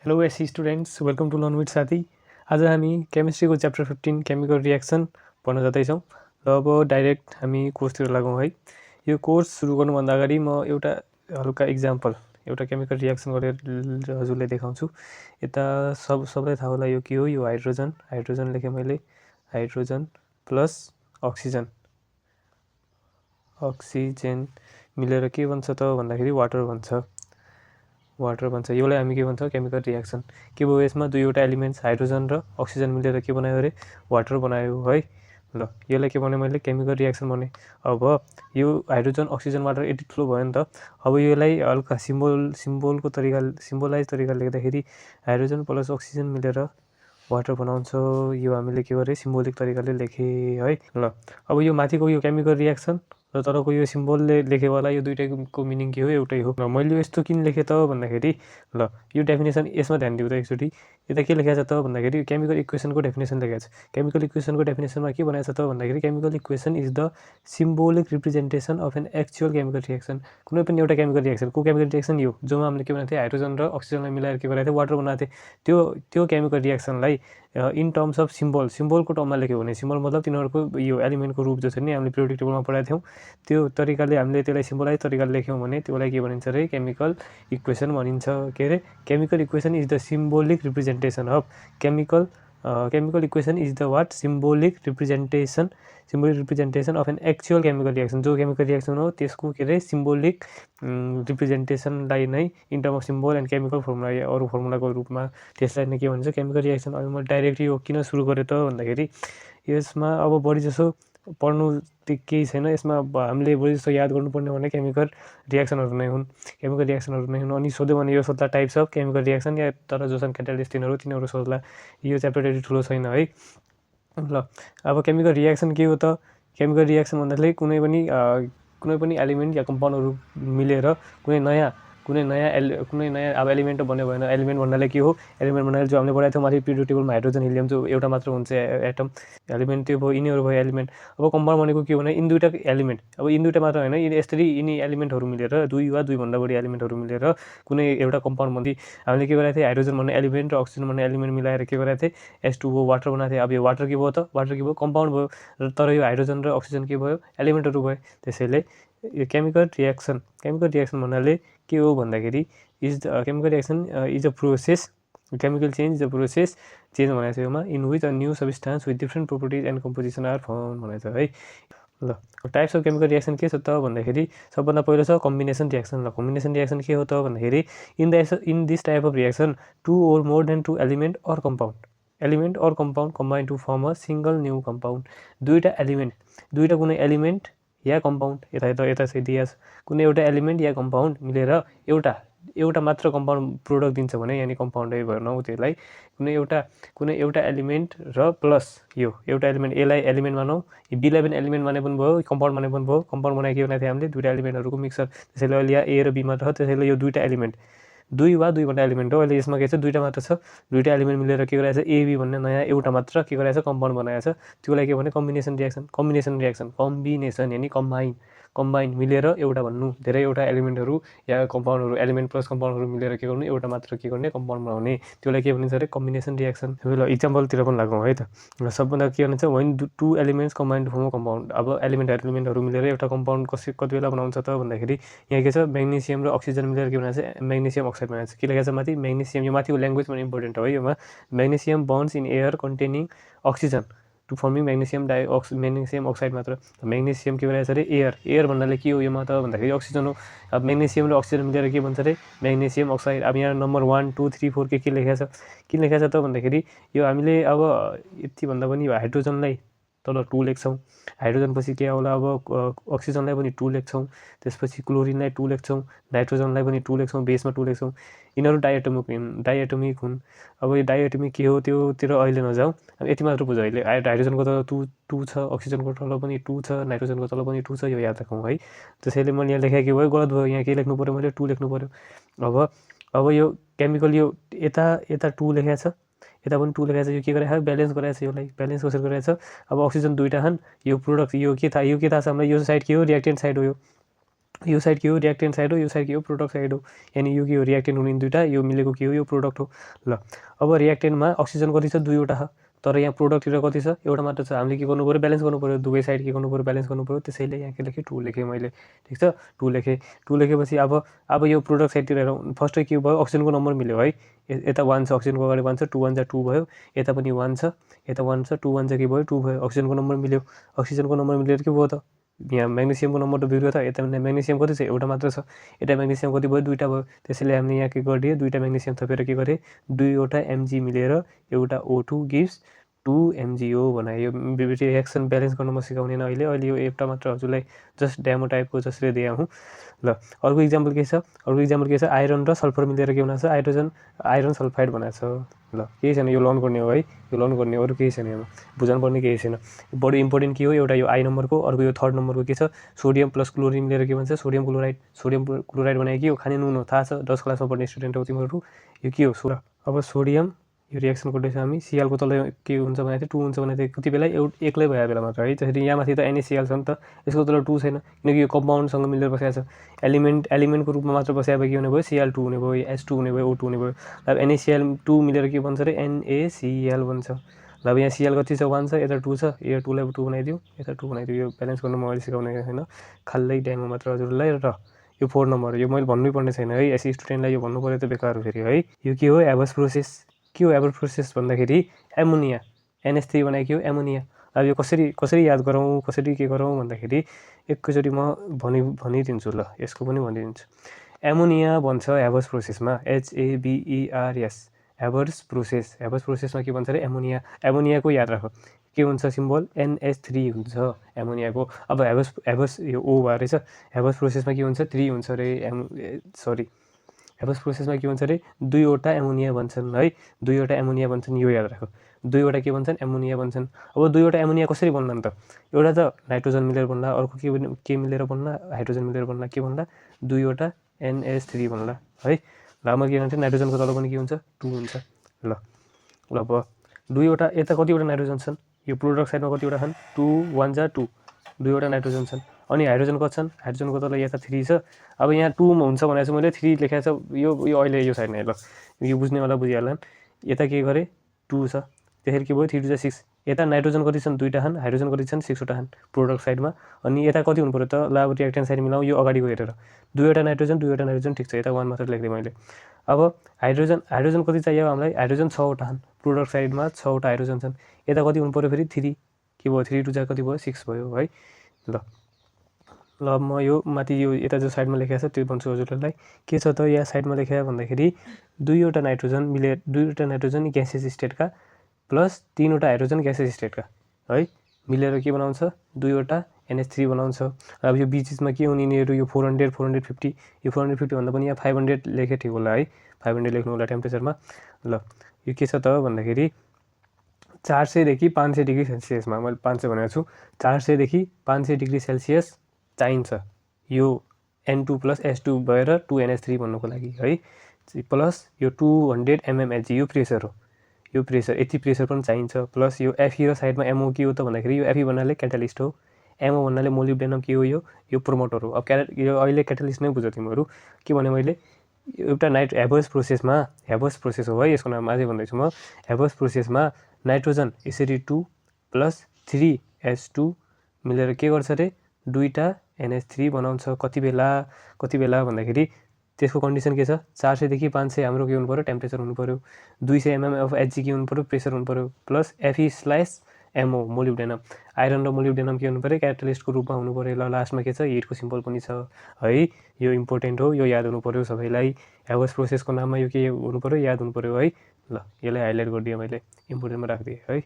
Hello SC students, welcome to learn with Sathi. आज हामी केमिस्ट्रीको chapter 15 chemical reaction पढ्न जाँदैछौँ र अब डाइरेक्ट हामी कोर्सतिर लागौँ है। यो कोर्स सुरु गर्नुभन्दा अगाडि म एउटा हल्का इक्जाम्पल एउटा केमिकल रियाक्सन गरेर हजुरलाई देखाउँछु। यता सबलाई थाहा होला यो के हो। यो हाइड्रोजन लेखेँ मैले। हाइड्रोजन प्लस अक्सिजन मिलेर के बन्छ त भन्दाखेरि वाटर बन्छ। यसलाई हामी के भन्छ केमिकल रियाक्सन। के भयो यसमा दुईवटा एलिमेन्ट्स हाइड्रोजन र अक्सिजन मिलेर के बनायो अरे वाटर बनायो है। ल यसलाई के भने मैले केमिकल रियाक्सन भने। अब यो हाइड्रोजन अक्सिजन वाटर यति ठुलो भयो नि त। अब यसलाई हल्का सिम्बोलाइज तरिकाले लेख्दाखेरि हाइड्रोजन प्लस अक्सिजन मिलेर वाटर बनाउँछ। यो हामीले के गरे सिम्बोलिक तरिकाले लेखे है। ल अब यो माथिको यो केमिकल रियाक्सन र तरको यो सिम्बोलले लेखेवाला यो दुइटैको मिनिङ के हो एउटै हो। र मैले यस्तो किन लेखेँ त भन्दाखेरि ल यो डेफिनेसन यसमा ध्यान दिउँ त एकचोटि। यता के लेखेको छ त भन्दाखेरि केमिकल इक्वेसनको डेफिनेसन लेखेको छ। केमिकल इक्वेसनको डेफिनेसनमा के बनाएको छ त भन्दाखेरि chemical equation is the symbolic representation of an actual chemical reaction. कुनै पनि एउटा केमिकल रियाक्सनको केमिकल रियाक्सन यो जोमा हामीले के बनाएको थियो हाइड्रोजन र अक्सिजनलाई मिलाएर के गरेको थियो वाटर बनाएको थियो। त्यो केमिकल रियाक्सनलाई इन टर्म्स अफ सिम्बोलको टर्ममा लेख्यो भने सिम्बल मतलब तिनीहरूको यो एलिमेन्टको रूप जसरी नै हामीले पिरियोडिक टेबलमा पढाएको थियौँ त्यो तरिकाले हामीले त्यसलाई सिम्बोलाइज तरिकाले लेख्यौँ भने त्यसलाई के भनिन्छ अरे केमिकल इक्वेसन भनिन्छ। के अरे chemical equation is the symbolic representation of chemical equation is the what symbolic representation of an actual chemical reaction. जो केमिकल रियाक्सन हो त्यसको के अरे सिम्बोलिक रिप्रेजेन्टेसनलाई नै in term of symbol and chemical formula या अरू फर्मुलाको रूपमा त्यसलाई नै के भन्छ केमिकल रियाक्सन। अब म डाइरेक्ट यो किन सुरु गरेँ त भन्दाखेरि यसमा अब बढी जसो पढ्नु केही छैन। यसमा हामीले बढी जस्तो याद गर्नुपर्ने भने केमिकल रियाक्सनहरू नै हुन्। अनि सोध्यो भने यो सोध्ला टाइप्स अफ केमिकल रियाक्सन या तर जो छन् क्याटालिस्ट तिनीहरू सोध्ला। यो च्याप्टर त्यति ठुलो छैन है। ल अब केमिकल रियाक्सन के हो त। केमिकल रियाक्सन भन्दाखेरि कुनै पनि एलिमेन्ट या कम्पाउन्डहरू मिलेर कुनै नयाँ अब एलिमेन्ट बन्यो भएन। एलिमेन्ट भन्नाले के हो एलिमेन्ट भन्नाले जो हामीले पढाएको थियौँ माथि पिरियोडिक टेबलमा हाइड्रोजन हिलियम जो एउटा मात्र हुन्छ एटम एलिमेन्ट त्यो भयो यिनीहरू भयो एलिमेन्ट। अब कम्पाउन्ड भनेको के हो भने यिनी दुईवटा एलिमेन्ट अब यिनी दुईवटा मात्र होइन यसरी यिनी एलिमेन्टहरू मिलेर दुई वा दुईभन्दा बढी एलिमेन्टहरू मिलेर कुनै एउटा कम्पाउन्ड भन्दै हामीले के गरेको थियौँ हाइड्रोजन भन्ने एलिमेन्ट र अक्सिजन भन्ने एलिमेन्ट मिलाएर के गरेको थियौँ H2O वाटर बनाएको थियौँ। अब यो वाटर के भयो त वाटर के भयो कम्पाउन्ड भयो र तर यो हाइड्रोजन र अक्सिजन के भयो एलिमेन्टहरू भयो। त्यसैले यो केमिकल रियाक्सन भन्नाले के हो भन्दाखेरि chemical reaction is a process chemical change is a process change भनेको छ योमा in which a new substance with different properties and composition are form भनेको छ है। ल टाइप्स अफ केमिकल रियाक्सन के छ त भन्दाखेरि सबभन्दा पहिलो छ कम्बिनेसन रियाक्सन। ल कम्बिनेसन रियाक्सन के हो त भन्दाखेरि in this type of reaction two or more than two element or compound combine to form a single new compound. दुईवटा कुनै एलिमेन्ट या कम्पाउन्ड यता दिया छ। कुनै एउटा एलिमेन्ट या कम्पाउन्ड मिलेर एउटा मात्र कम्पाउन्ड प्रोडक्ट दिन्छ भने यानि कम्पाउन्डै भनौँ त्यसलाई। कुनै एउटा एलिमेन्ट र प्लस यो एउटा एलिमेन्ट एलाई एलिमेन्ट मानौँ बीलाई पनि एलिमेन्ट माने पनि भयो कम्पाउन्ड माने पनि भयो। कम्पाउन्ड बनाए के बनाएको थियो हामीले दुईवटा एलिमेन्टहरूको मिक्सर। त्यसैले अहिले यहाँ ए र बी मात्र छ। त्यसैले यो दुईवटा एलिमेन्ट दुई वा दुईवटा एलिमेन्ट हो। अहिले यसमा के छ दुईवटा मात्र छ। दुईवटा एलिमेन्ट मिलेर के गरेको छ एबी भन्ने नयाँ एउटा मात्र के गरेको छ कम्पाउन्ड बनाएको छ। त्यसलाई के भने कम्बिनेसन रियाक्सन यानि कम्बाइन मिलेर एउटा भन्नु धेरैवटा एलिमेन्टहरू या कम्पाउन्डहरू एलिमेन्ट प्लस कम्पाउन्डहरू मिलेर के गर्नु एउटा मात्र के गर्ने कम्पाउन्ड बनाउने त्यसलाई के भनिन्छ अरे कम्बिनेसन रियाक्सन। ल इक्जाम्पलतिर पनि लागौँ है त। सबभन्दा के भन्छ when two elements combine to form a compound. अब एलिमेन्टहरू मिलेर एउटा कम्पाउन्ड कति बेला बनाउँछ त भन्दाखेरि यहाँ के छ म्याग्नेसियम र अक्सिजन मिलेर के बनाएको छ म्याग्नेसियम अक्साइड बनाएको छ। के लेखेको छ माथि म्याग्नेसियम यो माथिको ल्याङ्ग्वेज पनि इम्पोर्टेन्ट हो है। योमा magnesium burns in air containing oxygen to forming magnesium oxide मात्र। म्याग्नेसियम के भइरहेको छ अरे एयर भन्नाले के हो योमा त भन्दाखेरि अक्सिजन हो। अब म्याग्नेसियम र अक्सिजन मिलेर के भन्छ अरे म्याग्नेसियम अक्साइड। अब यहाँ नम्बर 1 2 3 4 के लेखेको छ किन लेखेको छ त भन्दाखेरि यो हामीले अब यति भन्दा पनि हाइड्रोजनलाई तल 2 लेख्छौँ। हाइड्रोजन पछि के होला अब अक्सिजनलाई पनि 2 लेख्छौँ। त्यसपछि क्लोरिनलाई 2 लेख्छौँ। नाइट्रोजनलाई पनि 2 लेख्छौँ बेसमा 2 लेख्छौँ। यिनीहरू डाइएटोमिक हुन्। अब यो डाइएटोमिक के हो त्योतिर अहिले नजाउँ। अब यति मात्र बुझ अहिले हाइड्रोजनको त 2 छ अक्सिजनको तल पनि 2 छ नाइट्रोजनको तल पनि 2 छ यो याद राखौँ है। त्यसैले मैले यहाँ लेखेँ के भयो गलत भयो यहाँ के लेख्नु पऱ्यो मैले 2 लेख्नु पऱ्यो। अब यो केमिकल यो यता 2 लेखेको छ यता पनि 2 लेखेको छ। यो के गरेको छ ब्यालेन्स गराएको छ। यसलाई ब्यालेन्स कसरी गराएको छ अब अक्सिजन दुईवटा छन् यो प्रोडक्ट यो के थाहा छ हामीलाई यो साइड के हो रियाक्टेन्ट साइड हो। यो साइड के हो रियाक्टेन्ट साइड हो, यो साइड के हो प्रोडक्ट साइड हो, यानि यो के हो रियाक्टेन्ट हुने दुईवटा, यो मिलेको के हो यो प्रोडक्ट हो। ल अब रियाक्टेन्टमा अक्सिजन कति छ 2वटा छ, तर यहाँ प्रोडक्टतिर कति छ एउटा मात्र छ। हामीले के गर्नु पऱ्यो ब्यालेन्स गर्नु पऱ्यो, दुवै साइड के गर्नु पऱ्यो ब्यालेन्स गर्नु पऱ्यो। त्यसैले यहाँ के लेखेँ 2 लेखेँ मैले, ठिक छ 2 लेखेँ। 2 लेखेपछि अब यो प्रोडक्ट साइडतिर हेरौँ, फर्स्ट के भयो अक्सिजनको नम्बर मिल्यो है, यता 1 छ अक्सिजनको अगाडि 1 छ, 2 1 जा 2 भयो, यता पनि 1 छ, यता 1 छ, 2 1 जा के भयो 2 भयो, अक्सिजनको नम्बर मिल्यो। अक्सिजनको नम्बर मिलेर के भयो त यहाँ म्याग्नेसियमको नम्बर त बिग्रियो त, यता म्याग्नेसियम कति छ एउटा मात्र छ, यता म्याग्नेसियम कति भयो 2टा भयो। त्यसैले हामीले यहाँ के गरिदियो 2टा म्याग्नेसियम थपेर के गरेँ 2वटा Mg मिलेर एउटा O2 गिभ्स 2 MgO बनायो। यो रिएक्सन ब्यालेन्स गर्न म सिकाउने अहिले यो एउटा मात्र हजुरलाई जस्ट डेमो टाइपको जसरी दिएँ हुँ। ल अर्को इक्जाम्पल के छ, आइरन र सल्फर मिलेर के बनाएको छ आइरन सल्फाइड बनाएको छ। ल केही छैन, यो लर्न गर्ने हो है, यो लर्न गर्ने अरू केही छैन, यहाँ बुझाउनु पर्ने केही छैन। बडी इम्पोर्टेन्ट के हो एउटा यो आई नम्बरको, अर्को यो थर्ड नम्बरको के छ सोडियम प्लस क्लोरिन मिलेर के भन्छ सोडियम क्लोराइड बनायो। के हो खाने नुन हो, थाहा छ 10 क्लासमा पढ्ने स्टुडेन्ट हो तिमीहरू। यो के हो अब सोडियम यो रिएक्सन गर्दैछ हामी, सिएलको तल के हुन्छ भनेको थियो 2 हुन्छ भनेको थियो, कति बेला एक्लै भयो बेला मात्र है। त्यसरी यहाँ माथि त NaCl छ नि त, यसको तल 2 छैन किनकि यो कम्पाउन्डसँग मिलेर बसेको छ। एलिमेन्टको रूपमा मात्र बसेको भए के हुने भयो Cl2 हुने भयो, H2 हुने भयो, O2 हुने भयो। अब NaCl2 मिलेर के भन्छ अरे NaCl भन्छ। ल अब यहाँ Cl कति छ 1 छ, यता 2 छ, यो 2 लाई 2 बनाइदिउँ, यता 2 बनाइदिउँ। यो ब्यालेन्स गर्न म अहिले सिकाउने होइन, खाल्लै डेमो मात्र हजुरलाई। र यो 4 नम्बर यो मैले भन्नै पर्ने छैन है, यसरी स्टुडेन्टलाई यो भन्नु पऱ्यो त बेकार हो फेरि है। यो के हो एबस प्रोसेस। के हो एबस प्रोसेस भन्दाखेरि एमोनिया NH3 बनाएको के हो एमोनिया। अब यो कसरी याद गरौँ, कसरी के गरौँ भन्दाखेरि एकैचोटि म भनिदिन्छु। ल यसको पनि भनिदिन्छु। एमोनिया भन्छ एबस प्रोसेसमा HABERS एबर्स प्रोसेसमा के भन्छ अरे एमोनियाको याद राख के हुन्छ सिम्बल NH3 हुन्छ एमोनियाको। अब एबस यो O भयो रहेछ, एबस प्रोसेसमा के हुन्छ 3 हुन्छ अरे एबस प्रोसेसमा के भन्छ अरे 2वटा एमोनिया भन्छन् है, 2वटा एमोनिया भन्छन्, यो याद राख 2वटा के भन्छन् एमोनिया भन्छन्। अब 2वटा एमोनिया कसरी बन्ला त, एउटा त नाइट्रोजन मिलेर बन्ला, अर्को के मिलेर बन्ला हाइड्रोजन मिलेर बन्ला, के भन्ला 2वटा NH3 भन्ला है। ल म के भन्छ नाइट्रोजनको तल पनि के हुन्छ 2 हुन्छ। ल अब 2वटा यता कतिवटा नाइट्रोजन छन्, यो प्रोडक्ट साइडमा कतिवटा छन् 2 1 जा 2, 2वटा नाइट्रोजन छन्। अनि हाइड्रोजन कति छन्, हाइड्रोजनको तल यता 3 छ। अब यहाँ 2 हुन्छ भनेको चाहिँ मैले 3 लेखेको छ, यो अहिले यो साइडमा ल यो बुझ्नेवाला बुझिहाल्लान्। यता के गरेँ 2 छ, त्यसरी के भयो 3 2 जा 6। यता नाइट्रोजन कति छन् 2टा छन्, हाइड्रोजन कति छन् 6वटा छन् प्रोडक्ट साइडमा। अनि यता कति हुनु पऱ्यो त, ल अब रिएक्टेन्ट साइड मिलाउँ यो अगाडिको हेरेर 2वटा नाइट्रोजन ठिक छ, यता 1 मात्र लेख्दै मैले। अब हाइड्रोजन कति चाहियो हामीलाई, हाइड्रोजन 6वटा छन् प्रोडक्ट साइडमा, 6वटा हाइड्रोजन छन्। यता कति हुनु पऱ्यो फेरि 3, के भयो 3 2 जा कति भयो 6 भयो है। ल म यो माथि यो यता जो साइडमा लेखेको छ त्यो भन्छु हजुरहरूलाई। के छ त यहाँ साइडमा लेखेको भन्दाखेरि 2वटा नाइट्रोजन ग्यासेस स्टेटका प्लस 3वटा हाइड्रोजन ग्यासेस स्टेटका है मिलेर के बनाउँछ 2वटा NH3 बनाउँछ। अब यो बिचमा के हुने यिनीहरू यो 400 450, यो 450 भन्दा पनि यहाँ 500 लेखे ठिक होला है, 500 लेख्नु होला टेम्परेचरमा। ल यो के छ त भन्दाखेरि 400 देखि 500 डिग्री सेल्सियसमा, मैले 500 भनेको छु, 400 देखि 500 डिग्री सेल्सियस चाहिन्छ यो N2 प्लस H2 भएर 2 NH3 भन्नुको लागि है। प्लस यो 200 mmHg यो प्रेसर हो, यो प्रेसर यति प्रेसर पनि चाहिन्छ। प्लस यो Fe र साइडमा MO के हो त भन्दाखेरि यो Fe भन्नाले क्याटालिस्ट हो, MO भन्नाले मोलिब्डेनम के हो यो प्रोमोटर हो। अब यो अहिले क्याटालिस्ट नै बुझ तिमीहरू, के भने मैले एउटा एबस प्रोसेस हो है, यसको नाम अझै भन्दैछु म। एबस प्रोसेसमा नाइट्रोजन यसरी 2 प्लस 3 H2 मिलेर के गर्छ अरे 2टा NH3 बनाउँछ। कति बेला भन्दाखेरि त्यसको कन्डिसन के छ 400 देखि 500 हाम्रो के हुनु पऱ्यो टेम्परेचर हुनु पऱ्यो, 200 mm अफ Hg के हुनु पऱ्यो प्रेसर हुनु पऱ्यो, प्लस Fe/MO मोलिब्डेनम। आइरन र मोलिब्डेनम के हुनु पऱ्यो क्याटालिस्टको रूपमा हुनु पऱ्यो। ल लास्टमा के छ हिटको सिम्बल पनि छ है, यो इम्पोर्टेन्ट हो, यो याद हुनु पऱ्यो सबैलाई। एबस प्रोसेसको नाममा यो के हुनु पऱ्यो याद हुनु पऱ्यो है। ल यसलाई हाइलाइट गरिदिएँ मैले, इम्पोर्टेन्टमा राखिदिएँ है।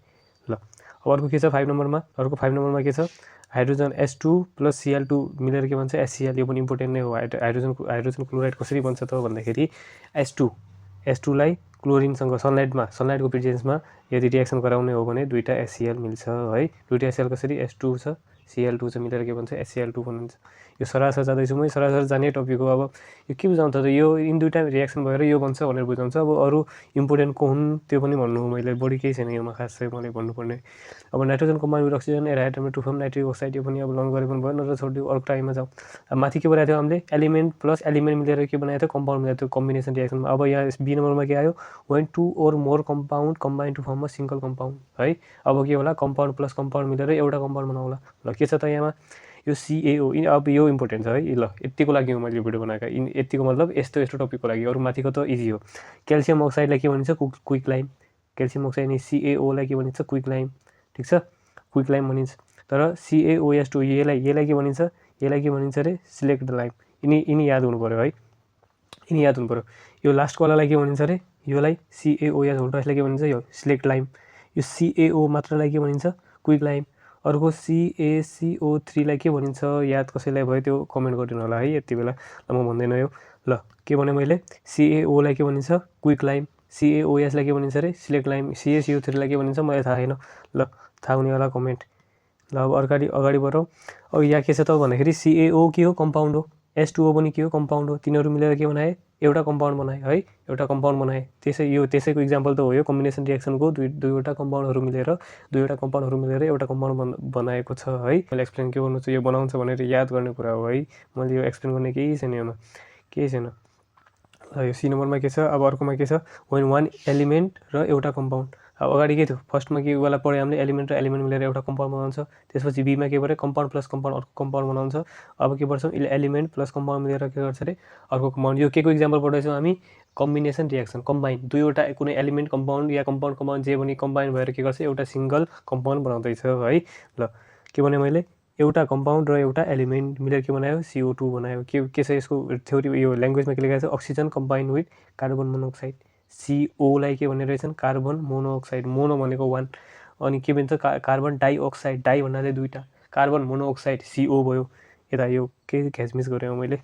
ल अब अर्को के छ 5 नम्बरमा, के छ हाइड्रोजन H2 प्लस Cl2 मिलेर के भन्छ HCl, यो पनि इम्पोर्टेन्ट नै हो। हाइड्रोजन क्लोराइड कसरी बन्छ त भन्दाखेरि H2 लाई क्लोरिनसँग सनलाइटको प्रेजेन्समा यदि रिएक्सन गराउने हो भने 2टा HCl मिल्छ है। 2टा HCl कसरी H2 छ Cl2 छ मिलेर के भन्छ HCl2 भनिन्छ। यो सरासर जाँदैछु म सरासर जाने टपिक हो। अब यो के बुझाउँछ त यो इन दुईवटा रियाक्सन भएर यो बन्छ भनेर बुझाउँछ। अब अरू इम्पोर्टेन्ट को हुन् त्यो पनि भन्नु मैले बढी केही छैन योमा खास चाहिँ मैले भन्नुपर्ने। अब नाइट्रोजन कम्पाउन्ड विथ अक्सिजन एराइटम टु फर्म नाइट्रिक अक्साइड यो पनि अब लर्न गरे पनि भयो नत्र छोडिदियो अर्को टाइममा जाउँ। अब माथि के बनाएको थियो हामीले एलिमेन्ट प्लस एलिमेन्ट मिलेर के बनाएको थियो कम्पाउन्ड मिलाएको थियो कम्बिनेसन रियाक्सनमा। अब यहाँ बी नम्बरमा के आयो when 2 or more compound combine to form a single compound है। अब के होला कम्पाउन्ड प्लस कम्पाउन्ड मिलेर एउटा कम्पाउन्ड बनाउला। ल के छ त यहाँमा यो CaO अब यो इम्पोर्टेन्ट छ है। ल यतिको लागि हो मैले भिडियो बनाएको यतिको मतलब यस्तो यस्तो टपिकको लागि अरू माथिको त इजी हो। क्याल्सियम अक्साइडलाई के भनिन्छ क्विक लाइम क्याल्सियम अक्साइड अनि CaOलाई के भनिन्छ क्विक लाइम ठिक छ क्विक लाइम भनिन्छ। तर CaOH2 यसलाई के भनिन्छ यसलाई के भनिन्छ अरे सिलेक्ट लाइम। यिनी याद हुनु पऱ्यो है यिनी याद हुनु पऱ्यो। यो लास्टकोवालालाई के भनिन्छ अरे योलाई CaOH यसलाई के भनिन्छ यो सिलेक्ट लाइम। यो CaO मात्रलाई के भनिन्छ क्विक लाइम। अर्को CaCO3लाई के भनिन्छ याद कसैलाई भयो त्यो कमेन्ट गरिदिनु होला है यति बेला म भन्दैन यो। ल के भने मैले CaOलाई के भनिन्छ क्विक लाइम CaOHलाई के भनिन्छ अरे सिलेक्ट लाइम CaCO3लाई के भनिन्छ मलाई थाहा छैन। ल थाहा हुनेवाला कमेन्ट। ल अब अगाडि बढौँ। अब यहाँ के छ त भन्दाखेरि CaO के हो कम्पाउन्ड हो H2O पनि के हो कम्पाउन्ड हो तिनीहरू मिलेर के बनाए एउटा कम्पाउन्ड बनाए है एउटा कम्पाउन्ड बनाए। त्यसैको इक्जाम्पल त हो यो कम्बिनेसन रियाक्सनको दुईवटा कम्पाउन्डहरू मिलेर एउटा कम्पाउन्ड बनाएको छ है। मैले एक्सप्लेन के गर्नु छ यो बनाउँछ भनेर याद गर्ने कुरा हो है। मैले यो एक्सप्लेन गर्ने केही छैन योमा केही छैन। यो सी नम्बरमा के छ अब अर्कोमा के छ वेन वान एलिमेन्ट र एउटा कम्पाउन्ड। अब अगाडि के थियो फर्स्टमा के वाला पढ्यो हामीले एलिमेन्ट र एलिमेन्ट मिलेर एउटा कम्पाउन्ड बनाउँछ। त्यसपछि बीमा के पऱ्यो कम्पाउन्ड प्लस कम्पाउन्ड अर्को कम्पाउन्ड बनाउँछ। अब के पढ्छौँ एलिमेन्ट प्लस कम्पाउन्ड मिलेर के गर्छ अरे अर्को कम्पाउन्ड। यो के को इक्जाम्पल पढ्दैछौँ हामी कम्बिनेसन रियाक्सन कम्बाइन दुईवटा कुनै एलिमेन्ट कम्पाउन्ड या कम्पाउन्ड जे पनि कम्बाइन भएर के गर्छ एउटा सिङ्गल कम्पाउन्ड बनाउँदैछ है। ल के भने मैले एउटा कम्पाउन्ड र एउटा एलिमेन्ट मिलेर के बनायो CO2 बनायो। के छ यसको थ्योरी यो ल्याङ्ग्वेजमा के लेखेको छ oxygen combine with carbon monoxide COलाई के भन्ने रहेछन् कार्बन मोनोअक्साइड मोनो भनेको वान अनि के भन्छ कार्बन डाइअक्साइड डाइ भन्नाले दुईवटा कार्बन मोनोअक्साइड CO भयो। यता यो के घ्याचमिच गरेँ मैले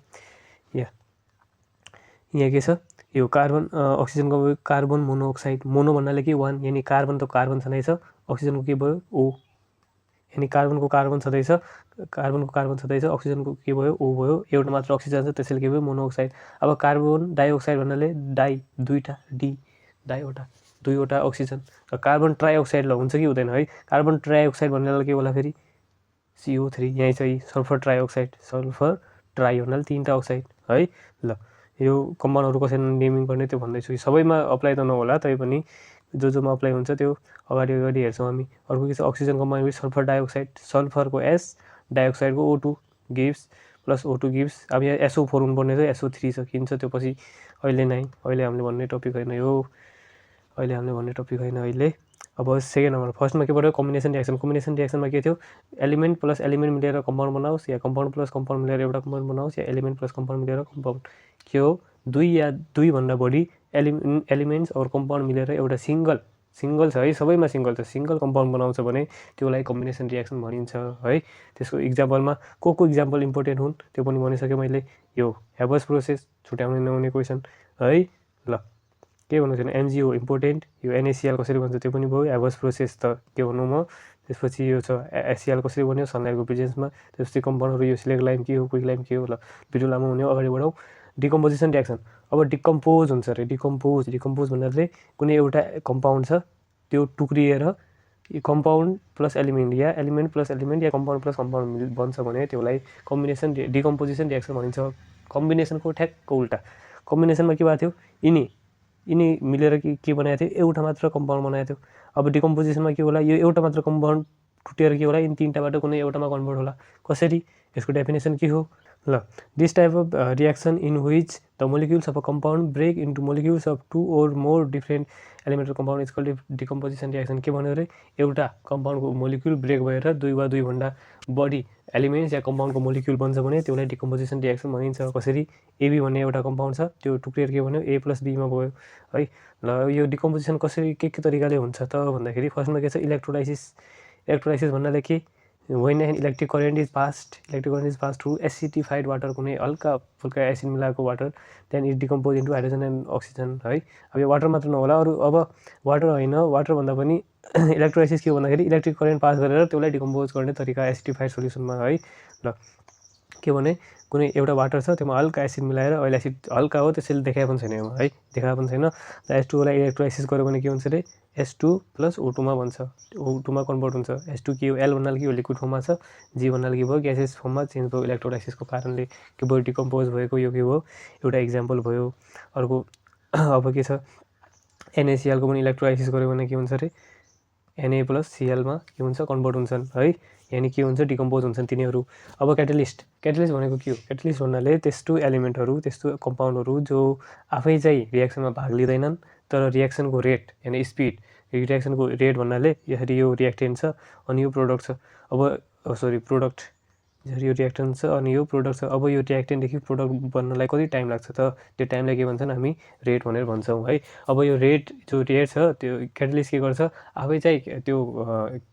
यहाँ के छ यो कार्बन अक्सिजनको कार्बन मोनोअक्साइड मोनो भन्नाले के वान यानि कार्बन त कार्बन छँदैछ अक्सिजनको के भयो O यानि कार्बनको कार्बन छँदैछ अक्सिजनको के भयो O भयो एउटा मात्र अक्सिजन छ त्यसैले के भयो मोनोअक्साइड। अब कार्बन डाइअक्साइड भन्नाले डाइ दुईवटा डी दुईवटा अक्सिजन र कार्बन ट्राइअक्साइड ल हुन्छ कि हुँदैन है। कार्बन ट्राइअक्साइड भन्नाले के होला फेरि CO3 यहीँ चाहिँ सल्फर ट्राई भन्नाले तीनवटा अक्साइड है। ल यो कम्पाउन्डहरू कसरी नेमिङ गर्ने त्यो भन्दैछु सबैमा अप्लाई त नहोला तैपनि जोमा अप्लाई हुन्छ त्यो अगाडि हेर्छौँ हामी। अर्को के छ oxygen combine with sulphur dioxide सल्फरको S डाइअक्साइडको O2 gives plus O2 gives. अब यहाँ SO4 हुनुपर्ने थियो SO3 छ किन छ त्यो पछि अहिले हामीले भन्ने टपिक होइन यो अहिले। अब सेकेन्ड नम्बर फर्स्टमा के पऱ्यो कम्बिनेसन रियाक्सनमा के थियो एलिमेन्ट प्लस एलिमेन्ट मिलेर कम्पाउन्ड बनाओस् या कम्पाउन्ड प्लस कम्पाउन्ड मिलेर एउटा कम्पाउन्ड बनाओस् या एलिमेन्ट प्लस कम्पाउन्ड मिलेर कम्पाउन्ड के हो दुई या दुईभन्दा बढी एलिमेन्ट्स और कम्पाउन्ड मिलेर एउटा सिङ्गल छ है सबैमा सिङ्गल छ सिङ्गल कम्पाउन्ड बनाउँछ भने त्यसलाई कम्बिनेसन रियाक्सन भनिन्छ है। त्यसको इक्जाम्पलमा को इक्जाम्पल इम्पोर्टेन्ट हुन् त्यो पनि भनिसकेँ मैले। यो हेबर्स प्रोसेस छुट्याउनु नहुने क्वेसन है। ल के भन्नु छैन MgO इम्पोर्टेन्ट यो NaCl कसरी भन्छ त्यो पनि भयो हेबर्स प्रोसेस त के भन्नु म। त्यसपछि यो छ HCl कसरी बन्यो सनलाइटको प्रेजेन्समा। त्यसपछि कम्पाउन्डहरू यो सिलेक्ट लाइम के हो क्विक लाइम के हो। ल भिडियो लामो हुने अगाडि बढौँ। डिकम्पोजिसन रियाक्सन अब डिकम्पोज हुन्छ अरे डिकम्पोज भन्नाले कुनै एउटा कम्पाउन्ड छ त्यो टुक्रिएर कम्पाउन्ड प्लस एलिमेन्ट या एलिमेन्ट प्लस एलिमेन्ट या कम्पाउन्ड प्लस कम्पाउन्ड बन्छ भने त्यसलाई कम्बिनेसन डिकम्पोजिसन रियाक्सन भनिन्छ। कम्बिनेसनको ठ्याक्क उल्टा कम्बिनेसनमा के भएको थियो यिनी मिलेर के बनाएको थियो एउटा मात्र कम्पाउन्ड बनाएको थियो। अब डिकम्पोजिसनमा के होला यो एउटा मात्र कम्पाउन्ड टुटेर के होला यिनी तीनटाबाट कुनै एउटामा कन्भर्ट होला कसरी यसको डेफिनेसन के हो। ल this type of reaction in which the molecules of a compound break into molecules of 2 or more different elemental compound is called decomposition reaction. के भन्यो अरे एउटा कम्पाउन्डको मोलिक्युल ब्रेक भएर दुई वा दुईभन्दा बढी एलिमेन्ट्स या कम्पाउन्डको मोलिक्युल बन्छ भने त्यसलाई डिकम्पोजिसन रियाक्सन भनिन्छ। कसरी AB भन्ने एउटा कम्पाउन्ड छ त्यो टुक्रिएर के भन्यो A + B मा गयो है। ल यो डिकम्पोजिसन कसरी के तरिकाले हुन्छ त भन्दाखेरि फर्स्टमा के छ इलेक्ट्रोलाइसिस भन्नाले के when an electric current is passed through acidified water कुनै हल्का फुल्का एसिड मिलाएको water then it decompose into hydrogen and oxygen है। अब यो वाटर मात्र नहोला अरू अब वाटर होइन वाटर भन्दा पनि इलेक्ट्रोलाइसिस के भन्दाखेरि इलेक्ट्रिक करेन्ट पास गरेर त्यसलाई डिकम्पोज गर्ने तरिका एसिडिफाइड सोल्युसनमा है। ल के भने कुनै एउटा वाटर छ त्यसमा हल्का एसिड मिलाएर अहिले एसिड हल्का हो त्यसैले देखाए पनि छैन यसमा है देखाए पनि छैन S2 लाई इलेक्ट्रोलाइसिस गर्यो भने के हुन्छ रे S2 + O2 मा बन्छ O2 मा कन्भर्ट हुन्छ S2 के हो L भन्नाले के हो लिक्विड फर्ममा छ G भन्नाले के भयो ग्यासेस फर्ममा चेन्ज भयो इलेक्ट्रोलाइसिसको कारणले के भयो डिकम्पोज भएको यो के भयो एउटा एक्जाम्पल भयो अर्को अब के छ NaCl को पनि इलेक्ट्रोलाइसिस गर्यो भने के हुन्छ रे Na + Cl मा के हुन्छ कन्भर्ट हुन्छन् है यानी के हुन्छ डिकम्पोज हुन्छन् तिनीहरू अब क्याटलिस्ट भनेको के हो क्याटलिस्ट भन्नाले त्यस्तो एलिमेन्टहरू त्यस्तो कम्पाउन्डहरू जो आफै चाहिँ रिएक्सनमा भाग लिँदैनन् तर रिएक्सनको रेट यानी स्पिड रिएक्सनको रेट भन्नाले यसरी यो रिएक्टेन्ट छ अनि यो प्रोडक्ट छ अब सरी प्रोडक्ट यसरी यो रिएक्टेन्ट छ अनि यो प्रोडक्ट छ अब यो रिएक्टेन्टदेखि प्रोडक्ट बन्नलाई कति टाइम लाग्छ त त्यो टाइमलाई के भन्छन् हामी रेट भनेर भन्छौँ है अब यो रेट छ त्यो क्याटलिस्ट के गर्छ आफै चाहिँ त्यो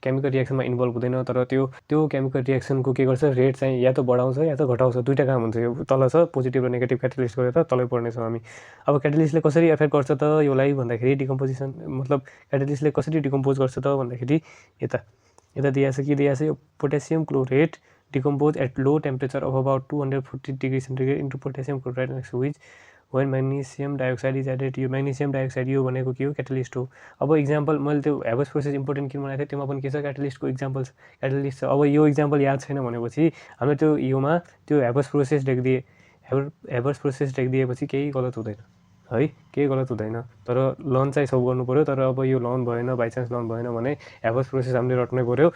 केमिकल रिएक्सनमा इन्भल्भ हुँदैन तर त्यो केमिकल रिएक्सनको के गर्छ रेट चाहिँ या त बढाउँछ या त घटाउँछ दुईटा काम हुन्छ यो तल छ पोजिटिभ र नेगेटिभ क्याटलिस्ट गरेर तलै पढ्नेछौँ हामी अब क्याटलिस्टले कसरी एफेक्ट गर्छ त योलाई भन्दाखेरि डिकम्पोजिसन मतलब क्याटलिस्टले कसरी डिकम्पोज गर्छ त भन्दाखेरि यता दिएको छ के दिएको छ यो potassium chlorate decompose at low temperature of about 240 degrees centigrade into potassium chloride next to which when magnesium dioxide is added यो magnesium dioxide यो भनेको के हो क्याटलिस्ट हो अब इक्जाम्पल मैले त्यो हेबस प्रोसेस इम्पोर्टेन्ट किन बनाएको थिएँ त्यसमा पनि के छ क्याटलिस्टको इक्जाम्पल छ क्याटलिस्ट छ अब यो इक्जाम्पल याद छैन भनेपछि हामीले त्यो योमा त्यो हेबस प्रोसेस लेखिदिएपछि केही गलत हुँदैन है केही गलत हुँदैन तर लर्न चाहिँ सब गर्नु पर्यो तर अब यो लर्न भएन बाइचान्स लर्न भएन भने हेबस प्रोसेस हामीले रट्नै पर्यो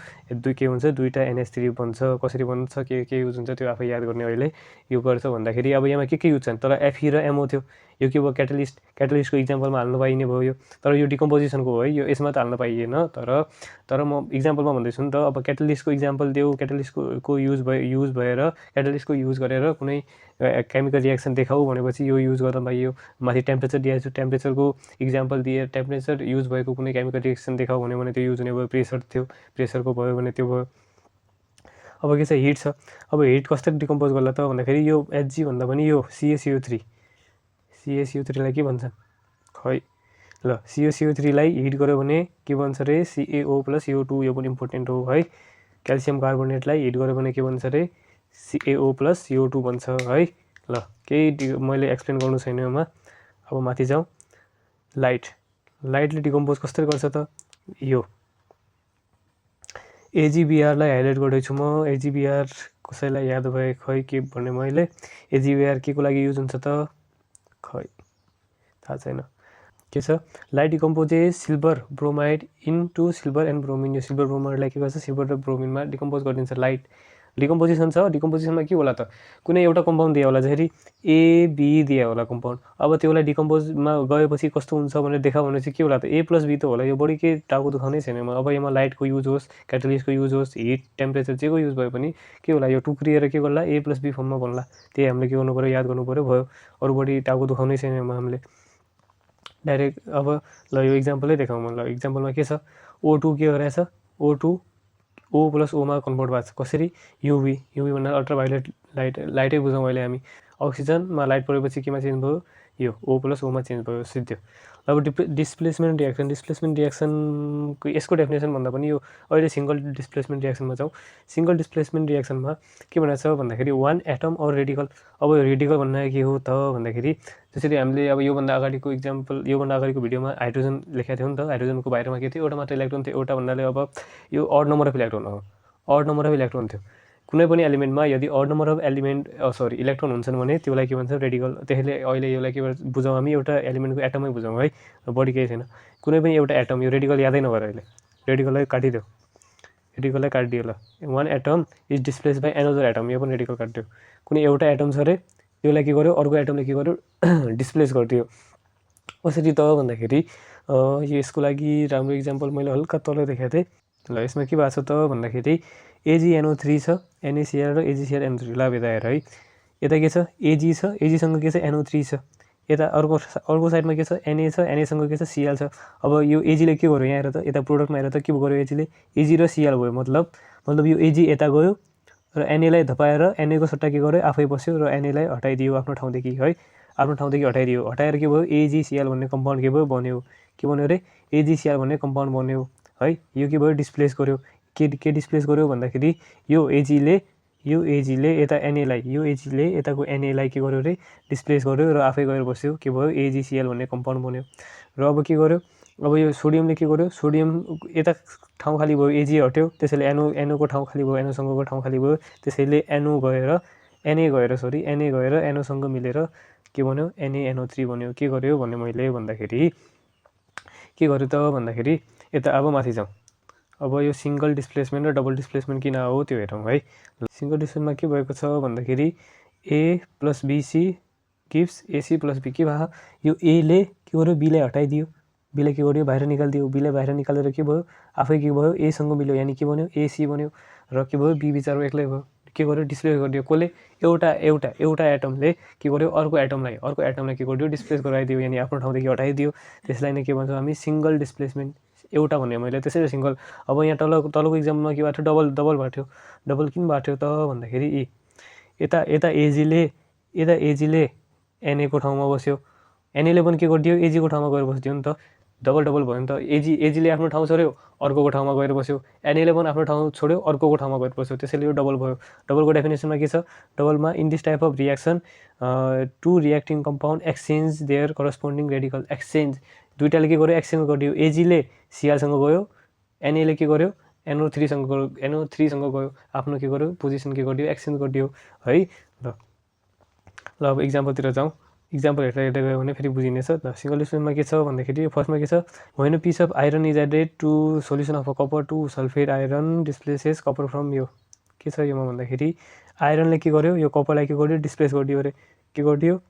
के हुन्छ दुईटा NH3 बन्छ कसरी बन्छ के युज हुन्छ त्यो आफै याद गर्ने अहिले यो गर्छ भन्दाखेरि अब यहाँ के युज छन् तर Fe र MO थियो यो के भयो क्याटलिस्टको इक्जाम्पलमा हाल्नु पाइने भयो यो तर यो डिकम्पोजिसनको हो है यो यसमा त हाल्न पाइएन तर म इक्जाम्पलमा भन्दैछु नि त अब क्याटलिस्टको इक्जाम्पल दियो क्याटलिस्टको युज भएर क्याटलिस्टको युज गरेर कुनै केमिकल रिएक्सन देखाऊ भनेपछि यो युज गर्दा पाइयो माथि टेम्परेचर दिएको छु टेम्परेचरको इक्जाम्पल दिए टेम्परेचर युज भएको कुनै केमिकल रिएक्सन देखाऊ भन्यो भने त्यो युज हुने भयो प्रेसर थियो प्रेसरको भयो भने त्यो भयो अब के छ हिट छ अब हिट कसरी डिकम्पोज गर्ला त भन्दाखेरि यो Hg भन्दा पनि यो CaCO3 लाई के भन्छन् खै ल CaCO3 लाई हिट गर्यो भने के भन्छ रे CaO + CO2 यो पनि इम्पोर्टेन्ट हो है क्याल्सियम कार्बोनेटलाई हिट गर्यो भने के भन्छ रे CaO + CO2 भन्छ है ल केही मैले एक्सप्लेन गर्नु छैन यसमा अब माथि जाउँ लाइटले डिकम्पोज कसरी गर्छ त यो AgBr लाई हाइलाइट गर्दैछु म AgBr कसैलाई याद भए खै के भन्ने मैले AgBr के को लागि युज हुन्छ त खै थाहा छैन के छ light decomposes silver bromide into silver and bromine यो सिल्भर ब्रोमाइडलाई के गर्छ सिल्भर र ब्रोमिनमा डिकम्पोज गरिदिन्छ लाइट डिकम्पोजिसन छ डिकम्पोजिसनमा के होला त कुनै एउटा कम्पाउन्ड दिए होला जसरी A B दिए होला कम्पाउन्ड अब त्यसलाई डिकम्पोजमा गएपछि कस्तो हुन्छ भनेर देखा भनेपछि के होला त A + B त होला यो बढी के टाउको दुखाउनै छैन अब यसमा लाइटको युज होस् क्याटलिस्टको युज होस् हिट टेम्परेचर जेको युज भए पनि के होला यो टुक्रिएर के गर्ला A + B फर्ममा बन्ला त्यही हामीले के गर्नु पर्यो याद गर्नु पर्यो भयो अरू बढी टाउको दुखाउनै छैन यसमा हामीले डाइरेक्ट अब ल यो इक्जाम्पलै देखाउँ म ल इक्जाम्पलमा के छ O2 के गरेछ O2 O + O मा कन्भर्ट भएको छ कसरी UV भन्दा अल्ट्राभायोलेट लाइटै बुझौँ अहिले हामी अक्सिजनमा लाइट परेपछि केमा चेन्ज भयो यो O + O मा चेन्ज भयो सिद्धो अब डिस्प्लेसमेन्ट रिएक्सनको यसको डेफिनेसन भन्दा पनि यो अहिले सिंगल डिस्प्लेसमेन्ट रिएक्सनमा जाउँ सिंगल डिस्प्लेसमेन्ट रिएक्सनमा के भनेको छ भन्दाखेरि वान एटम और रेडिकल अब यो रेडिकल भन्ने के हो त भन्दाखेरि जसरी हामीले अब योभन्दा अगाडिको इक्जाम्पल योभन्दा अगाडिको भिडियोमा हाइड्रोजन लेखेको थियो नि त हाइड्रोजनको बाहिरमा के थियो एउटा मात्र इलेक्ट्रोन थियो एउटा भन्नाले अब यो अड नम्बर अफ इलेक्ट्रोन हो अड नम्बर अफ इलेक्ट्रोन थियो कुनै पनि एलिमेन्टमा यदि अड नम्बर अफ इलेक्ट्रोन हुन्छन् भने त्यसलाई के भन्छ रेडिकल त्यसैले अहिले यसलाई के बुझौँ हामी एउटा एलिमेन्टको एटमै बुझौँ है बढी केही छैन कुनै पनि एउटा एटम यो रेडिकल यादै नगर अहिले रेडिकललाई काटिदियो ल one atom is displace by another atom यो पनि रेडिकल काटिदियो कुनै एउटा एटम छ अरे त्यसलाई के गर्यो अर्को एटमले के गर्यो डिस्प्लेस गरिदियो कसरी त भन्दाखेरि यसको लागि राम्रो इक्जाम्पल मैले हल्का तल देखाएको थिएँ ल यसमा के भएको छ त भन्दाखेरि AgNO3 छ NaCl र AgClNO3 ल यता हेर है यता के छ Ag छ Agसँग के छ NO3 छ यता अर्को साइडमा के छ Na छ Na सँग के छ Cl छ अब यो Ag ले के गर्यो यहाँ हेर त यता प्रोडक्टमा हेर त के गर्यो Ag ले Ag र Cl भयो मतलब यो Ag यता गयो र Na लाई धपाएर Na को सट्टा के गर्यो आफै बस्यो र Na लाई हटाइदियो आफ्नो ठाउँदेखि है आफ्नो ठाउँदेखि हटाएर के भयो AgCl भन्ने कम्पाउन्ड के भयो बन्यो के बन्यो रे AgCl भन्ने कम्पाउन्ड बन्यो है यो के भयो डिस्प्लेस गर्यो के डिस्प्लेस गर्यो भन्दाखेरि यो Ag ले यो एजीले यता एनएलाई यो एजीले यताको एनएलाई के गर्यो रे डिस्प्लेस गर्यो र आफै गएर बस्यो के भयो एजीसीएल भन्ने कम्पाउन्ड बन्यो र अब के गर्यो अब यो सोडियमले के गर्यो सोडियम यता ठाउँ खाली भयो एजी हट्यो त्यसैले एनओको ठाउँ खाली भयो एनओसँगको ठाउँ खाली भयो त्यसैले एनओ गएर एनए गएर एनओसँग मिलेर के बन्यो NaNO3 बन्यो के गर्यो भन्ने मैले भन्दाखेरि के गर्यो त भन्दाखेरि यता अब माथि जाउँ अब यो सिंगल डिस्प्लेसमेन्ट र डबल डिस्प्लेसमेन्ट किन हो त्यो हेरौँ है सिंगल डिस्प्लेसमेन्टमा के भएको छ भन्दाखेरि A + BC gives AC + B के भयो यो A ले के गर्यो B लाई हटाइदियो B लाई के गर्यो बाहिर निकाल्दियो B लाई बाहिर निकालेर के भयो आफै के भयो A सँग मिल्यो यानी के बन्यो AC बन्यो र के भयो B बिचारो एक्लै भयो के गर्यो डिस्प्लेस गरिदियो कसले एउटा एटमले के गर्यो अर्को एटमलाई के गर्यो डिस्प्लेस गराइदियो यानी आफ्नो ठाउँदेखि हटाइदियो त्यसलाई नै के भन्छौँ हामी सिंगल डिस्प्लेसमेन्ट एउटा भन्ने मैले त्यसैले सिंगल अब यहाँ तलको एक्जाम्पलमा के भएको थियो डबल भएको थियो डबल किन भएको थियो त भन्दाखेरि यता एजीले एनएको ठाउँमा बस्यो एनएले पनि के गरिदियो एजीको ठाउँमा गएर बसिदियो नि त डबल भयो नि त एजीले आफ्नो ठाउँ छोड्यो अर्कोको ठाउँमा गएर बस्यो एनएले पनि आफ्नो ठाउँ छोड्यो अर्कोको ठाउँमा गएर बस्यो त्यसैले यो डबल भयो डबलको डेफिनेसनमा के छ डबलमा in this type of reaction two reacting compound exchange their corresponding radical exchange दुईटाले के गर्यो एक्सचेन्ज गरिदियो एजीले सिएलसँग गयो एनएले के गर्यो NO3सँग गयो आफ्नो के गर्यो पोजिसन के गरिदियो एक्सचेन्ज गरिदियो है ल अब इक्जाम्पलतिर जाउँ इक्जाम्पल हेर्दै गयो भने फेरि बुझिनेछ ल सिंगल डिस्प्लेसमेन्टमा के छ भन्दाखेरि फर्स्टमा के छ when a piece of iron is added to solution of a copper to sulphate iron displaces copper from यो के छ योमा भन्दाखेरि आइरनले के गर्यो यो कपरलाई के गर्यो डिस्प्लेस गरिदियो अरे के गरिदियो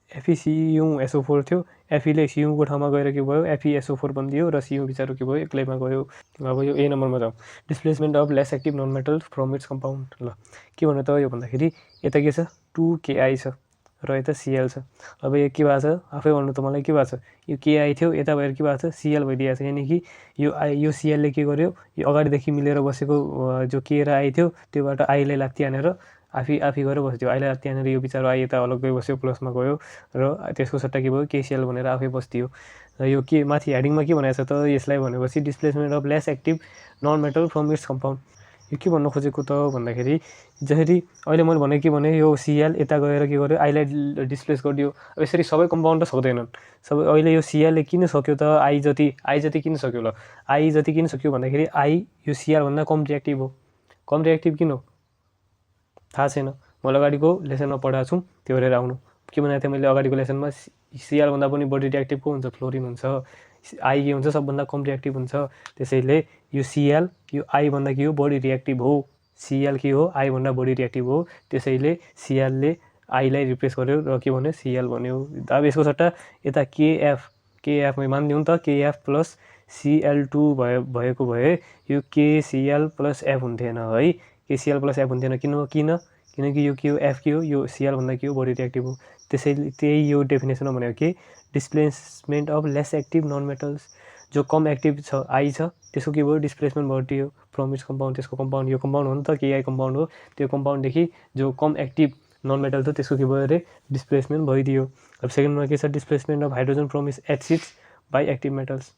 FeCuSO4 थियो Feले Cu को ठाउँमा गएर के भयो FeSO4 बनिदियो र Cu बिचारो के भयो एक्लैमा गयो अब यो A नम्बरमा जाउँ displacement of less active non metal from its compound ल के भन्नु त यो भन्दाखेरि यता के छ 2Ki छ र यता Cl छ अब यो के भएको छ आफै भन्नु त मलाई के भएको छ यो Ki थियो यता भएर के भएको छ Cl भइदिएको छ यानी कि यो Cl ले के गर्यो यो अगाडिदेखि मिलेर बसेको जो K र I थियो त्योबाट I लाई लात्ती हानेर आफै गएर बस्थ्यो आइलाई त्यहाँनिर यो बिचारो आई यता अलग्गै बस्यो प्लसमा गयो र त्यसको सट्टा के भयो केसिएल भनेर आफै बस्दियो र यो के माथि हेडिङमा के भनेको छ त यसलाई भनेपछि displacement of less active non metal from its compound यो के भन्नु खोजेको त भन्दाखेरि जसरी अहिले मैले भने के भने यो सिएल यता गएर के गर्यो आईलाई डिस्प्लेस गरिदियो अब यसरी सबै कम्पाउन्ड त सक्दैनन् सबै अहिले यो सिएलले किन सक्यो त आई जति किन सक्यो ल आई जति किन सक्यो भन्दाखेरि आई यो सिएल भन्दा कम रिएक्टिभ हो कम रिएक्टिभ किन हो थाहा छैन मैले अगाडिको लेसनमा पढाएको छु त्यो हेरेर आउनु के भनेको थिएँ मैले अगाडिको लेसनमा सिएल भन्दा पनि बढी रिएक्टिभ को हुन्छ फ्लोरिन हुन्छ आई के हुन्छ सबभन्दा कम रिएक्टिभ हुन्छ त्यसैले यो सिएल यो आई भन्दा के हो बढी रिएक्टिभ हो सिएल के हो आई भन्दा बढी रिएक्टिभ हो त्यसैले सिएलले आईलाई रिप्लेस गर्यो र के भन्यो सिएल भन्यो अब यसको सट्टा यता केएफ मै मानिदिउँ त केएफ प्लस Cl2 भएको भए यो KCl प्लस एफ हुन्थेन है KCl प्लस एफ हुन्थेन किनकि यो के हो एफ के हो यो सिएल भन्दा के हो बढी रिएक्टिभ हो त्यसैले त्यही यो डेफिनेसनमा भनेको के displacement of less active non metals जो कम एक्टिभ छ आई छ त्यसको के भयो डिस्प्लेसमेन्ट बढियो फ्रम इट्स कम्पाउन्ड त्यसको कम्पाउन्ड यो कम्पाउन्ड हो नि त केआई कम्पाउन्ड हो त्यो कम्पाउन्डदेखि जो कम एक्टिभ नन मेटल थियो त्यसको के भयो अरे डिस्प्लेसमेन्ट भइदियो अब सेकेन्डमा के छ displacement of hydrogen from it's acids by active metals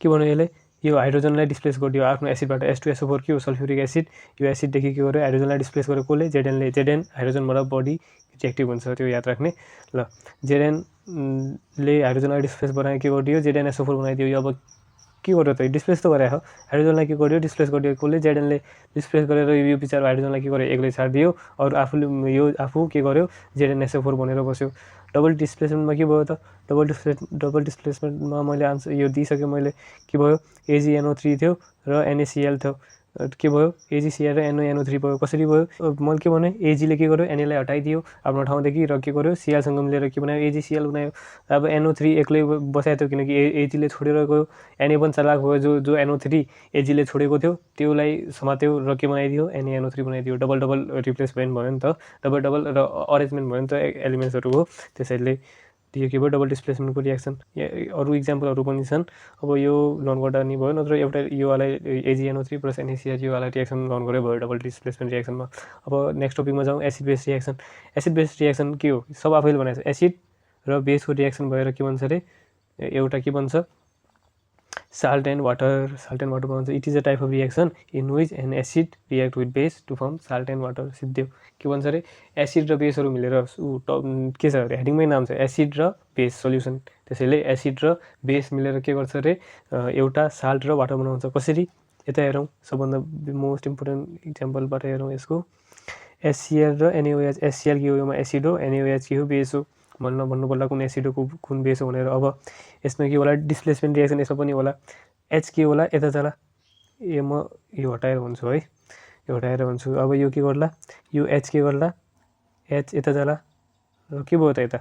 के भन्यो यसले यो हाइड्रोजनलाई डिस्प्लेस गरिदियो आफ्नो एसिडबाट H2SO4 के हो सल्फ्युरिक एसिड यो एसिडदेखि के गर्यो हाइड्रोजनलाई डिस्प्लेस गर्यो कसले जेडेन हाइड्रोजनबाट बढी रिएक्टिभ हुन्छ त्यो याद राख्ने ल जेडेनले हाइड्रोजनलाई डिस्प्लेस बनायो के गरिदियो ZnSO4 बनाइदियो यो अब के गर्यो त डिस्प्लेस त गरे हो हाइड्रोजनलाई के गर्यो डिस्प्लेस गरिदियो कसले जेडेनले डिस्प्लेस गरेर यो बिचारो हाइड्रोजनलाई के गर्यो एक्लै छाडिदियो अरू आफू के गर्यो ZnSO4 बनेर बस्यो डबल डिस्प्लेसमेन्टमा के भयो त डबल डिस्प्लेसमेन्टमा मैले आन्सर यो दिइसकेँ मैले के भयो AgNO3 थियो र NaCl थियो के भयो AgCl र NaNO3 भयो कसरी भयो मैले के भने एजीले के गर्यो एनएलाई हटाइदियो आफ्नो ठाउँदेखि र के गर्यो सिएलसँग मिलेर के बनायो AgCl बनायो अब NO3 एक्लै बसाएको थियो किनकि एजीले छोडेर गयो एनए पनि चालाक भयो जो NO3 एजीले छोडेको थियो त्यसलाई समात्यो र के बनाइदियो NaNO3 बनाइदियो डबल रिप्लेसमेन्ट भयो नि त डबल र अरेन्जमेन्ट भयो नि त एलिमेन्ट्सहरूको त्यसैले यो के भयो डबल डिस्प्लेसमेन्टको रिएक्सन अरू इक्जाम्पलहरू पनि छन् अब यो लर्न गर्दा नि भयो नत्र एउटा योवाला AgNO3 प्लस NaCl योवाला रिएक्सन लर्न गऱ्यो भयो डबल डिस्प्लेसमेन्ट रिएक्सनमा अब नेक्स्ट टपिकमा जाउँ एसिड बेस रिएक्सन के हो सब आफैले बनाएको छ एसिड र बेसको रिएक्सन भएर के भन्छ अरे एउटा के बन्छ salt and water बनाउँछ. It is a type of reaction in which an acid react with base to form salt and water. सिद्धो के भन्छ अरे एसिड र बेसहरू मिलेर के छ अरे हेडिङमै नाम छ एसिड र बेस सोल्युसन. त्यसैले एसिड र बेस मिलेर के गर्छ अरे एउटा साल्ट र वाटर बनाउँछ. कसरी यता हेरौँ. सबभन्दा मोस्ट इम्पोर्टेन्ट इक्जाम्पलबाट हेरौँ यसको. एससिएल र एनएओएच. एससिएल के हो योमा एसिड हो, एनएओएच के हो बेस हो. भन्नु पर्ला कुन एसिड हो कुन बेस हो भनेर. अब यसमा के होला डिस्प्लेसमेन्ट रिएक्सन यसमा पनि होला. एच के होला यता जाला. म यो हटाएर हुन्छु है, यो हटाएर हुन्छु. अब यो के गर्ला यो एच के गर्ला एच यता जाला र के भयो त यता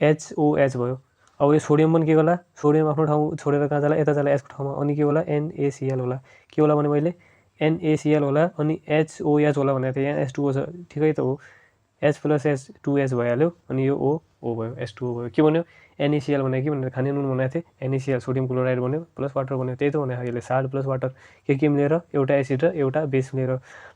एचओएच भयो. अब यो सोडियम पनि के गर्ला सोडियम आफ्नो ठाउँ छोडेर कहाँ जाला यता जाला एचको ठाउँमा. अनि के होला एनएसिएल होला. के होला भने मैले एनएसिएल होला अनि एचओएच होला भनेको थिएँ. यहाँ एच2ओ छ ठिकै त हो. एच प्लस एच 2एच भइहाल्यो अनि यो ओ भयो एच2ओ भयो. के भन्यो एनएसिएल भनेको के भनेर खाने नुन बनाएको थिएँ. एनएसिएल सोडियम क्लोराइड बन्यो प्लस वाटर बन्यो. त्यही त भनेको यसले साल्ट प्लस वाटर के मिलेर एउटा एसिड र एउटा बेस मिलेर.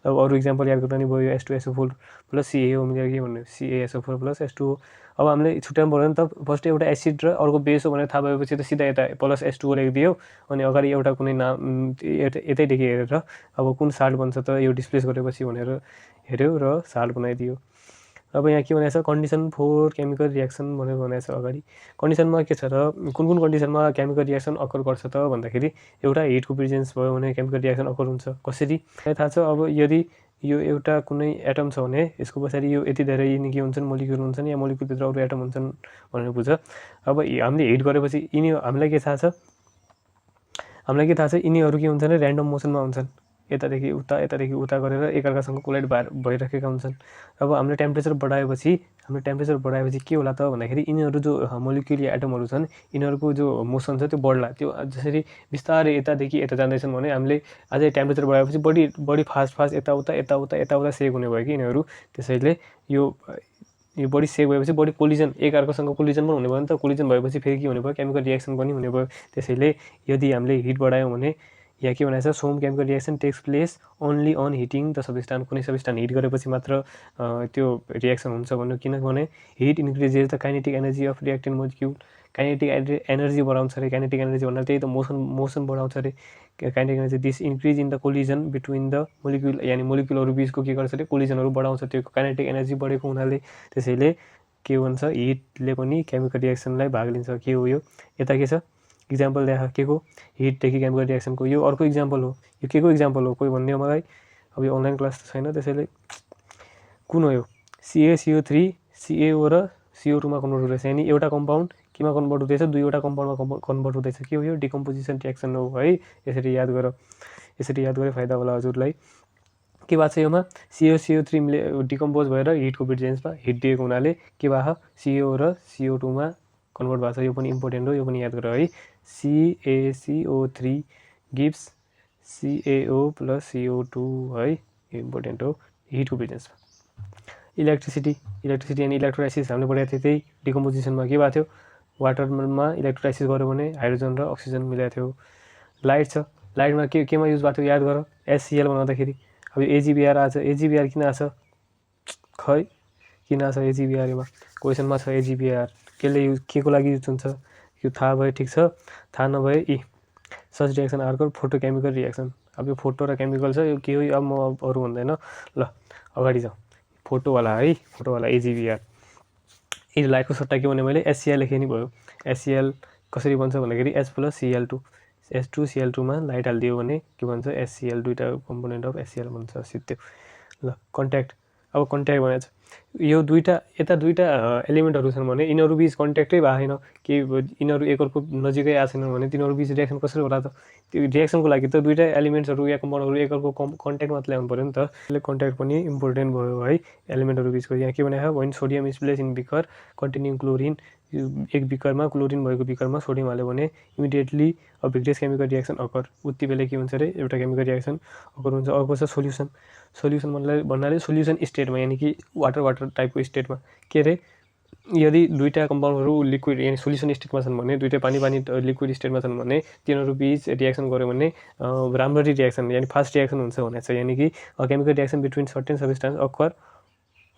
अब अरू इक्जाम्पल याद गर्दा नि भयो H2SO4 प्लस CaO मिलेर के भन्यो CaSO4 प्लस H2O. अब हामीले छुट्याउनु पऱ्यो नि त. फर्स्ट एउटा एसिड र अर्को बेस हो भनेर थाहा भएपछि त सिधा यता प्लस H2O लेखिदियो अनि अगाडि एउटा कुनै नाम यतैदेखि हेरेर अब कुन साल्ट बन्छ त यो डिस्प्लेस गरेपछि भनेर हेऱ्यो र साल्ट बनाइदियो. अब यहाँ के भनेको छ कन्डिसन फोर केमिकल रिएक्सन भनेर भनेको छ अगाडि. कन्डिसनमा के छ र कुन कन्डिसनमा केमिकल रिएक्सन अकर गर्छ त भन्दाखेरि एउटा हिटको प्रेजेन्स भयो भने केमिकल रिएक्सन अकर हुन्छ. कसरी थाहा छ. अब यदि यो एउटा कुनै एटम छ भने यसको पछाडि यो यति धेरै यिनी के हुन्छन् मोलिक्युल हुन्छन् या मोलिक्युलभित्र अरू एटम हुन्छन् भनेर बुझ. अब हामीले हिट गरेपछि यिनी हामीलाई के थाहा छ यिनीहरू के हुन्छन् ऱ्यान्डम मोसनमा हुन्छन्. यतादेखि उता गरेर एकअर्कासँग कोलाइड भइरहेका हुन्छन्. अब हामीले टेम्परेचर बढाएपछि के होला त भन्दाखेरि यिनीहरू जो मोलिक्युल या एटमहरू छन् यिनीहरूको जो मोसन छ त्यो बढ्ला. त्यो जसरी बिस्तारै यतादेखि यता जाँदैछन् भने हामीले अझै टेम्परेचर बढाएपछि बढी फास्ट यताउता सेक हुने भयो कि यिनीहरू. त्यसैले यो बढी सेक भएपछि बढी कोलिजन एकअर्कासँग कोलिजन पनि हुने भयो नि त. कोलिजन भएपछि फेरि के हुने भयो केमिकल रिएक्सन पनि हुने भयो. त्यसैले यदि हामीले हिट बढायौँ भने यहाँ के भनेको छ some chemical reaction takes place only on heating the substance. कुनै सबस्टान्स हिट गरेपछि मात्र त्यो रिएक्सन हुन्छ भन्नु. किनभने heat increases the kinetic energy of reactant molecule. Kinetic energy बढाउँछ अरे. काइनेटिक एनर्जी भन्नाले त्यही त मोसन बढाउँछ अरे. Kinetic energy this increase in the collision between the molecule यानि मोलिक्युलहरू बिचको के गर्छ अरे कोलिजनहरू बढाउँछ. त्यो काइनेटिक एनर्जी बढेको हुनाले त्यसैले के भन्छ हिटले पनि केमिकल रिएक्सनलाई भाग लिन्छ. के हो यो यता के छ इक्जाम्पल देखा के को हिटदेखि केमिकल रिएक्सनको. यो अर्को इक्जाम्पल हो. यो के को इक्जाम्पल हो कोही भन्ने हो मलाई. अब यो अनलाइन क्लास त छैन त्यसैले कुन हो यो CaCO3 CaO र CO2मा कन्भर्ट हुँदैछ. यानि एउटा कम्पाउन्ड केमा कन्भर्ट हुँदैछ दुईवटा कम्पाउन्डमा कन्भर्ट हुँदैछ. के हो यो डिकम्पोजिसन रिएक्सन हो है. यसरी याद गरे फाइदा होला हजुरलाई. के भएको छ योमा CaCO3 डिकम्पोज भएर हिटको प्रेजेन्समा हिट दिएको हुनाले के भयो CO र CO2मा कन्भर्ट भएको छ. यो पनि इम्पोर्टेन्ट हो. यो पनि याद गर है. CaCO3 gives CaO plus CO2 है. यो इम्पोर्टेन्ट हो हिटको प्रेजेन्समा. इलेक्ट्रिसिटी यानि इलेक्ट्रोलाइसिस हामीले पढेको थियो. त्यही डिकम्पोजिसनमा के भएको थियो वाटरमा इलेक्ट्रोलाइसिस गऱ्यो भने हाइड्रोजन र अक्सिजन मिलेको थियो. लाइट छ. लाइटमा केमा युज भएको थियो याद गर. HCl बनाउँदाखेरि अब यो AgBr आएको छ. AgBr किन आएको छ खै किन आएको छ AgBr. योमा क्वेसनमा छ AgBr के को लागि युज हुन्छ. यो थाहा भए ठिक छ. थाहा नभए सच रिएक्सन आर्को फोटोकेमिकल रिएक्सन. अब यो फोटो र केमिकल छ. यो के हो अब म अरू भन्दैन. ल अगाडि जाउँ. फोटोवाला AgBr. यो लाइटको सट्टा के भने मैले HCl लेखेँ नि भयो. HCl कसरी बन्छ भन्दाखेरि H प्लस Cl2 H2Cl2मा लाइट हालिदियो भने के भन्छ HCl. दुईवटा कम्पोनेन्ट अफ HCl भन्छ सिद्धो. ल कन्ट्याक्ट. अब कन्ट्याक्ट भनेको छ यो दुईवटा एलिमेन्टहरू छन् भने यिनीहरू बिच कन्ट्याक्टै भएको छैन. के यिनीहरू एकअर्को नजिकै आएको छैनन् भने तिनीहरू बिच रिएक्सन कसरी होला त. त्यो रिएक्सनको लागि त दुईवटा एलिमेन्ट्सहरू या कम्पाउन्डहरू एकअर्को कन्ट्याक्टमा ल्याउनु पऱ्यो नि त. त्यसले कन्ट्याक्ट पनि इम्पोर्टेन्ट भयो है एलिमेन्टहरू बिचको. यहाँ के भनेको when sodium is place in beaker containing chlorine. एक बिकरमा क्लोरिन भएको बिकरमा सोडियम हाल्यो भने immediately a vigorous chemical reaction occur. उति बेला के हुन्छ अरे एउटा केमिकल रिएक्सन अकर हुन्छ. अर्को छ सोल्युसन भन्नाले सोल्युसन स्टेटमा यानि कि वाटर टाइपको स्टेटमा के अरे यदि दुईवटा कम्पाउन्डहरू लिक्विड यानि सोल्युसन स्टेटमा छन् भने दुईवटा पानी लिक्विड स्टेटमा छन् भने तिनीहरू बिच रिएक्सन गऱ्यो भने राम्ररी रिएक्सन यानि फास्ट रिएक्सन हुन्छ भनेको छ. यानि कि chemical reaction between certain substance occur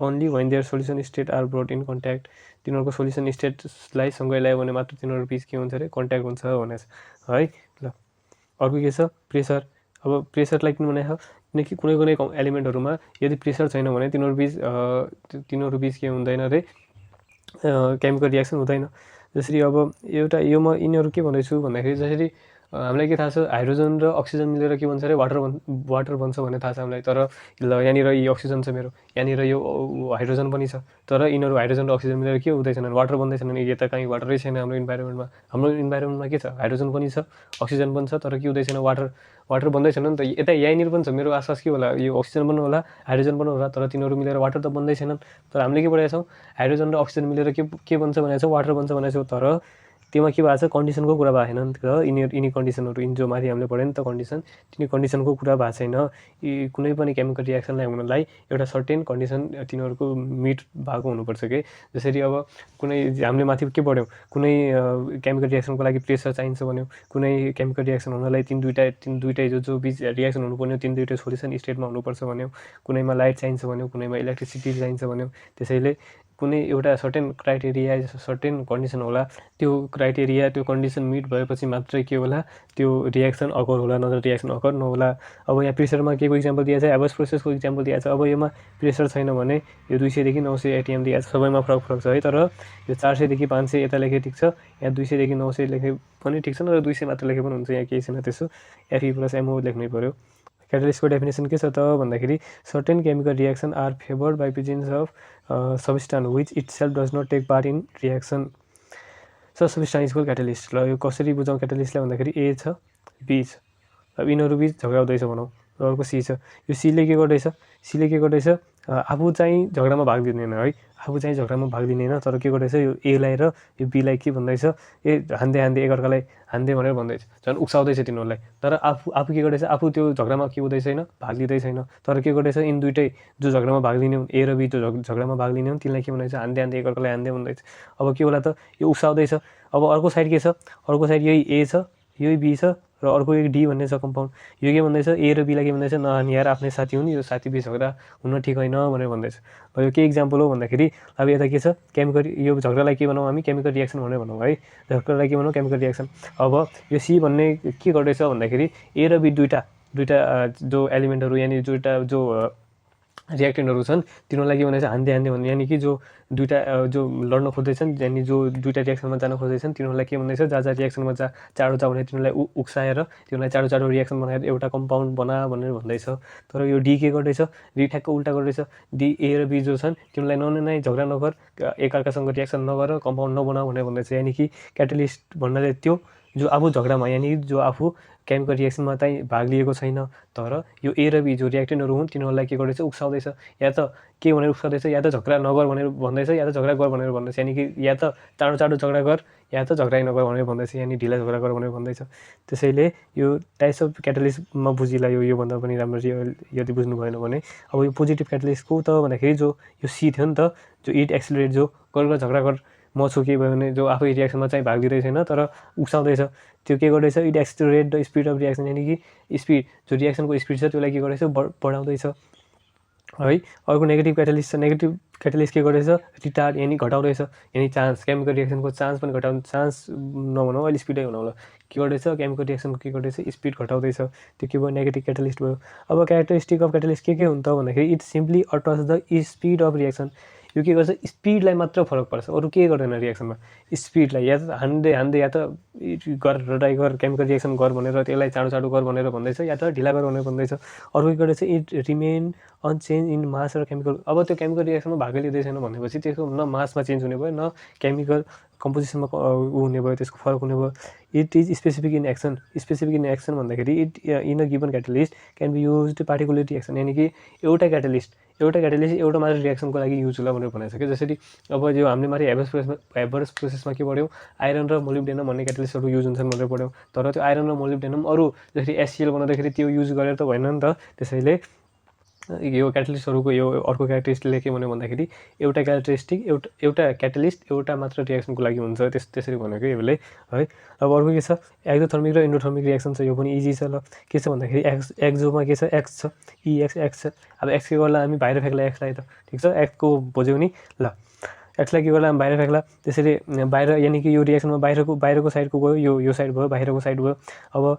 only when their solution state are brought in contact. तिनीहरूको सोल्युसन स्टेटलाई सँगै ल्यायो भने मात्र तिनीहरू बिच के हुन्छ अरे कन्ट्याक्ट हुन्छ भनेको छ है. ल अर्को के छ प्रेसर। अब प्रेसरलाई किन भनेको किनकि कुनै कुनै एलिमेन्टहरूमा यदि प्रेसर छैन भने तिनीहरू बिच के हुँदैन रे केमिकल रियाक्सन हुँदैन। जसरी अब एउटा यो म यिनीहरू के भन्दैछु भन्दाखेरि जसरी हामीलाई के थाहा छ हाइड्रोजन र अक्सिजन मिलेर के भन्छ अरे वाटर बन्छ भन्ने थाहा छ हामीलाई। तर ल यहाँनिर यो अक्सिजन छ मेरो, यहाँनिर यो हाइड्रोजन पनि छ, तर यिनीहरू हाइड्रोजन र अक्सिजन मिलेर के हुँदैछन् वाटर बन्दैछन्। यता कहीँ वाटरै छैन हाम्रो इन्भाइरोमेन्टमा। हाम्रो इन्भाइरोमेन्टमा के छ हाइड्रोजन पनि छ अक्सिजन पनि छ, तर के हुँदैछैन वाटर बन्दैछन् नि त। यता यहीँनिर पनि छ मेरो आसपास के होला यो अक्सिजन पनि होला हाइड्रोजन पनि होला, तर तिनीहरू मिलेर वाटर त बन्दै छैनन्। तर हामीले के पढेका छौँ हाइड्रोजन र अक्सिजन मिलेर के बन्छ भनेको छ वाटर बन्छ भनेको छ। तर त्योमा के भएको छ कन्डिसनको कुरा भएको छैन नि त। यिनी कन्डिसनहरू जो माथि हामीले पढ्यो नि त कन्डिसन, तिनी कन्डिसनको कुरा भएको छैन। यी कुनै पनि केमिकल रियाक्सनलाई हुनलाई एउटा सर्टेन कन्डिसन तिनीहरूको मिट भएको हुनुपर्छ कि। जसरी अब कुनै हामीले माथि के पढ्यौँ कुनै केमिकल रियाक्सनको लागि प्रेसर चाहिन्छ भन्यो, कुनै केमिकल रियाक्सन हुनलाई दुईटै जो बिच रियाक्सन हुनुपर्ने तिन दुईटै सोल्युसन स्टेटमा हुनुपर्छ भन्यो, कुनैमा लाइट चाहिन्छ भन्यो, कुनैमा इलेक्ट्रिसिटी चाहिन्छ भन्यो। त्यसैले कुनै एउटा सर्टेन क्राइटेरिया सर्टेन कन्डिसन होला, त्यो क्राइटेरिया त्यो कन्डिसन मिट भएपछि मात्रै के होला त्यो रियाक्सन अकर होला, नत्र रियाक्सन अकर नहोला। अब यहाँ प्रेसरमा के को इक्जाम्पल दिएको छ हेबस प्रोसेसको इक्जाम्पल दिएको छ। अब योमा प्रेसर छैन भने यो 200 देखि 900 एटिएम दिएको छ, सबैमा फरक छ है। तर यो 400 देखि 500 यता लेखे ठिक छ, यहाँ 200 देखि 900 लेखे पनि ठिक छ, नत्र 200 मात्र लेखे पनि हुन्छ, यहाँ केही छैन त्यसो। Fe + MO लेख्नै पर्यो। क्याटालिस्टको डेफिनेसन के छ त भन्दाखेरि certain chemical reaction are favoured by presence of substance which itself does not take part in reaction. Substance equal catalyst. ल यो कसरी बुझाउँ क्याटालिस्टलाई भन्दाखेरि ए छ बी छ, अब यिनीहरू बिच झगडा हुँदैछ भनौँ, र अर्को सी छ। यो सीले के गर्दैछ आफू चाहिँ झगडामा भाग लिँदैन है, आफू चाहिँ झगडामा भाग लिँदैन, तर के गर्दैछ यो एलाई र यो बीलाई के भन्दैछ हान्दै एकअर्कालाई हान्दै भनेर भन्दैछ, झन् उक्साउँदैछ तिनीहरूलाई। तर आफू के गर्दैछ आफू त्यो झगडामा के हुँदै छैन भाग लिँदै छैन, तर के गर्दैछ यिनी दुइटै जो झगडामा भाग लिने हुन् ए र बी जो झगडामा भाग लिने हुन् तिनलाई के भन्दैछ हान्दै एकअर्कालाई हान्दै भन्दैछ। अब के होला त यो उक्साउँदैछ। अब अर्को साइड के छ, अर्को साइड यही ए छ यही बी छ र अर्को एक डी भन्ने छ कम्पाउन्ड। यो के भन्दैछ ए र बीलाई के भन्दैछ नहानी यार आफ्नै साथी हुन्, यो साथी बिच झगडा हुन ठिक होइन भनेर भन्दैछ। यो के इक्जाम्पल हो भन्दाखेरि अब यता के छ केमिकल, यो झगडालाई के भनौँ हामी केमिकल रियाक्सन भनेर भनौँ है, झगडालाई के भनौँ केमिकल रियाक्सन। अब यो सी भन्ने के गर्दैछ भन्दाखेरि ए र बी दुईटा जो एलिमेन्टहरू यानि दुईटा जो रियाक्टेन्टहरू छन् तिनीहरूलाई के भन्दैछ हान्दै भन्ने, यानि कि जो दुईटा जो लड्न खोज्दैछन् यानि जो दुईटा रियाक्सनमा जान खोज्दैछन् तिनीहरूलाई के भन्दैछ जा रियाक्सनमा चाँडो भने तिनीहरूलाई उक्साएर तिनीहरूलाई चाँडो रियाक्सन बनाएर एउटा कम्पाउन्ड बना भनेर भन्दैछ। तर यो डी के गर्दैछ डी ठ्याक्क उल्टा गर्दैछ, डी ए र बी जो छन् तिनीहरूलाई नै झगडा नगर एकअर्कासँग रियाक्सन नगर कम्पाउन्ड नबना भनेर भन्दैछ। यानि कि क्याटालिस्ट भन्नाले त्यो जो आफू झगडामा यानि जो आफू केमिकल रियाक्सनमा चाहिँ भाग लिएको छैन, तर यो ए र बी जो रियाक्टेन्टहरू हुन् तिनीहरूलाई के गर्दैछ उक्साउँदैछ, या त के भनेर उक्साउँदैछ या त झगडा नगर भनेर भन्दैछ या त झगडा गर भनेर भन्दैछ। यानि कि या त चाँडो झगडा गर या त झगडा नगर भनेर भन्दैछ, यानि ढिला झगडा गर भनेर भन्दैछ। त्यसैले यो टाइप्स अफ क्याटालिस्टमा बुझिला योभन्दा पनि राम्ररी यदि बुझ्नु भएन भने। अब यो पोजिटिभ क्याटालिस्टको त भन्दाखेरि जो यो सी थियो नि त जो इट एक्सिलरेट जो गर झगडा गर म छु के भयो भने जो आफै रियाक्सनमा चाहिँ भाग लिँदै छैन तर उक्साउँदैछ, त्यो के गर्दैछ it accelerate the speed of reaction, यानि कि स्पिड जो रियाक्सनको स्पिड छ त्यसलाई के गर्दैछ बढाउँदैछ है। अर्को नेगेटिभ क्याटालिस्ट छ, नेगेटिभ क्याटालिस्ट के गर्दैछ रिटार्ड यानि घटाउँदैछ, यानि चान्स केमिकल रियाक्सनको चान्स पनि घटाउने, चान्स नभनौँ अहिले स्पिडै भनौँ ल, के गर्दैछ केमिकल रियाक्सनको के गर्दैछ स्पिड घटाउँदैछ, त्यो के भयो नेगेटिभ क्याटालिस्ट भयो। अब क्यारेक्टरिस्टिक अफ क्याटालिस्ट के हुन् त भन्दाखेरि it simply altars the speed of reaction. यो के गर्छ स्पिडलाई मात्र फरक पर्छ, अरू के गर्दैन रियाक्सनमा, स्पिडलाई या त हान्दै या त गर केमिकल रियाक्सन गर भनेर त्यसलाई चाँडो गर भनेर भन्दैछ या त ढिला गर भनेर भन्दैछ। अर्को के गर्दैछ इट रिमेन अनचेन्ज इन मास र केमिकल। अब त्यो केमिकल रियाक्सनमा भागै लिँदै छैन भनेपछि त्यसको न मासमा चेन्ज हुने भयो न केमिकल कम्पोजिसनमा हुने भयो, त्यसको फरक हुने भयो। It is specific in action, specific in action भन्दाखेरि it in a given catalyst can be used particular reaction, यानि कि एउटा क्याटालिस्ट एउटा मात्र रियाक्सनको लागि युज होला भनेर भनेको छ क्या। जसरी अब यो हामीले माथि हेबरस प्रोसेसमा के पढ्यौँ आइरन र मोलिब्डेनम भन्ने क्याटालिस्टहरू युज हुन्छन् भनेर पढ्यौँ, तर त्यो आइरन र मोलिब्डेनम अरू जसरी HCl बनाउँदाखेरि त्यो युज गरेर त भएन नि त। त्यसैले यो क्याटालिस्टहरूको यो अर्को क्यारेक्टरिस्टिकले के भन्यो भन्दाखेरि एउटा क्याटालिस्ट एउटा मात्र रियाक्सनको लागि हुन्छ, त्यसरी भनेको यसले है। अब अर्को के छ एक्जोथर्मिक र इन्डोथर्मिक रियाक्सन छ, यो पनि इजी छ। ल के छ भन्दाखेरि एक्जोमा के छ एक्स छ एक्स छ। अब एक्स के गर्ला हामी बाहिर फ्याँक्ला एक्सलाई त ठिक छ, एक्सको बुझ्यौँ नि ल, एक्सलाई के गर्ला हामी बाहिर फ्याँक्ला, त्यसरी बाहिर यानि कि यो रियाक्सनमा बाहिरको साइडको गयो यो साइड भयो बाहिरको साइड भयो। अब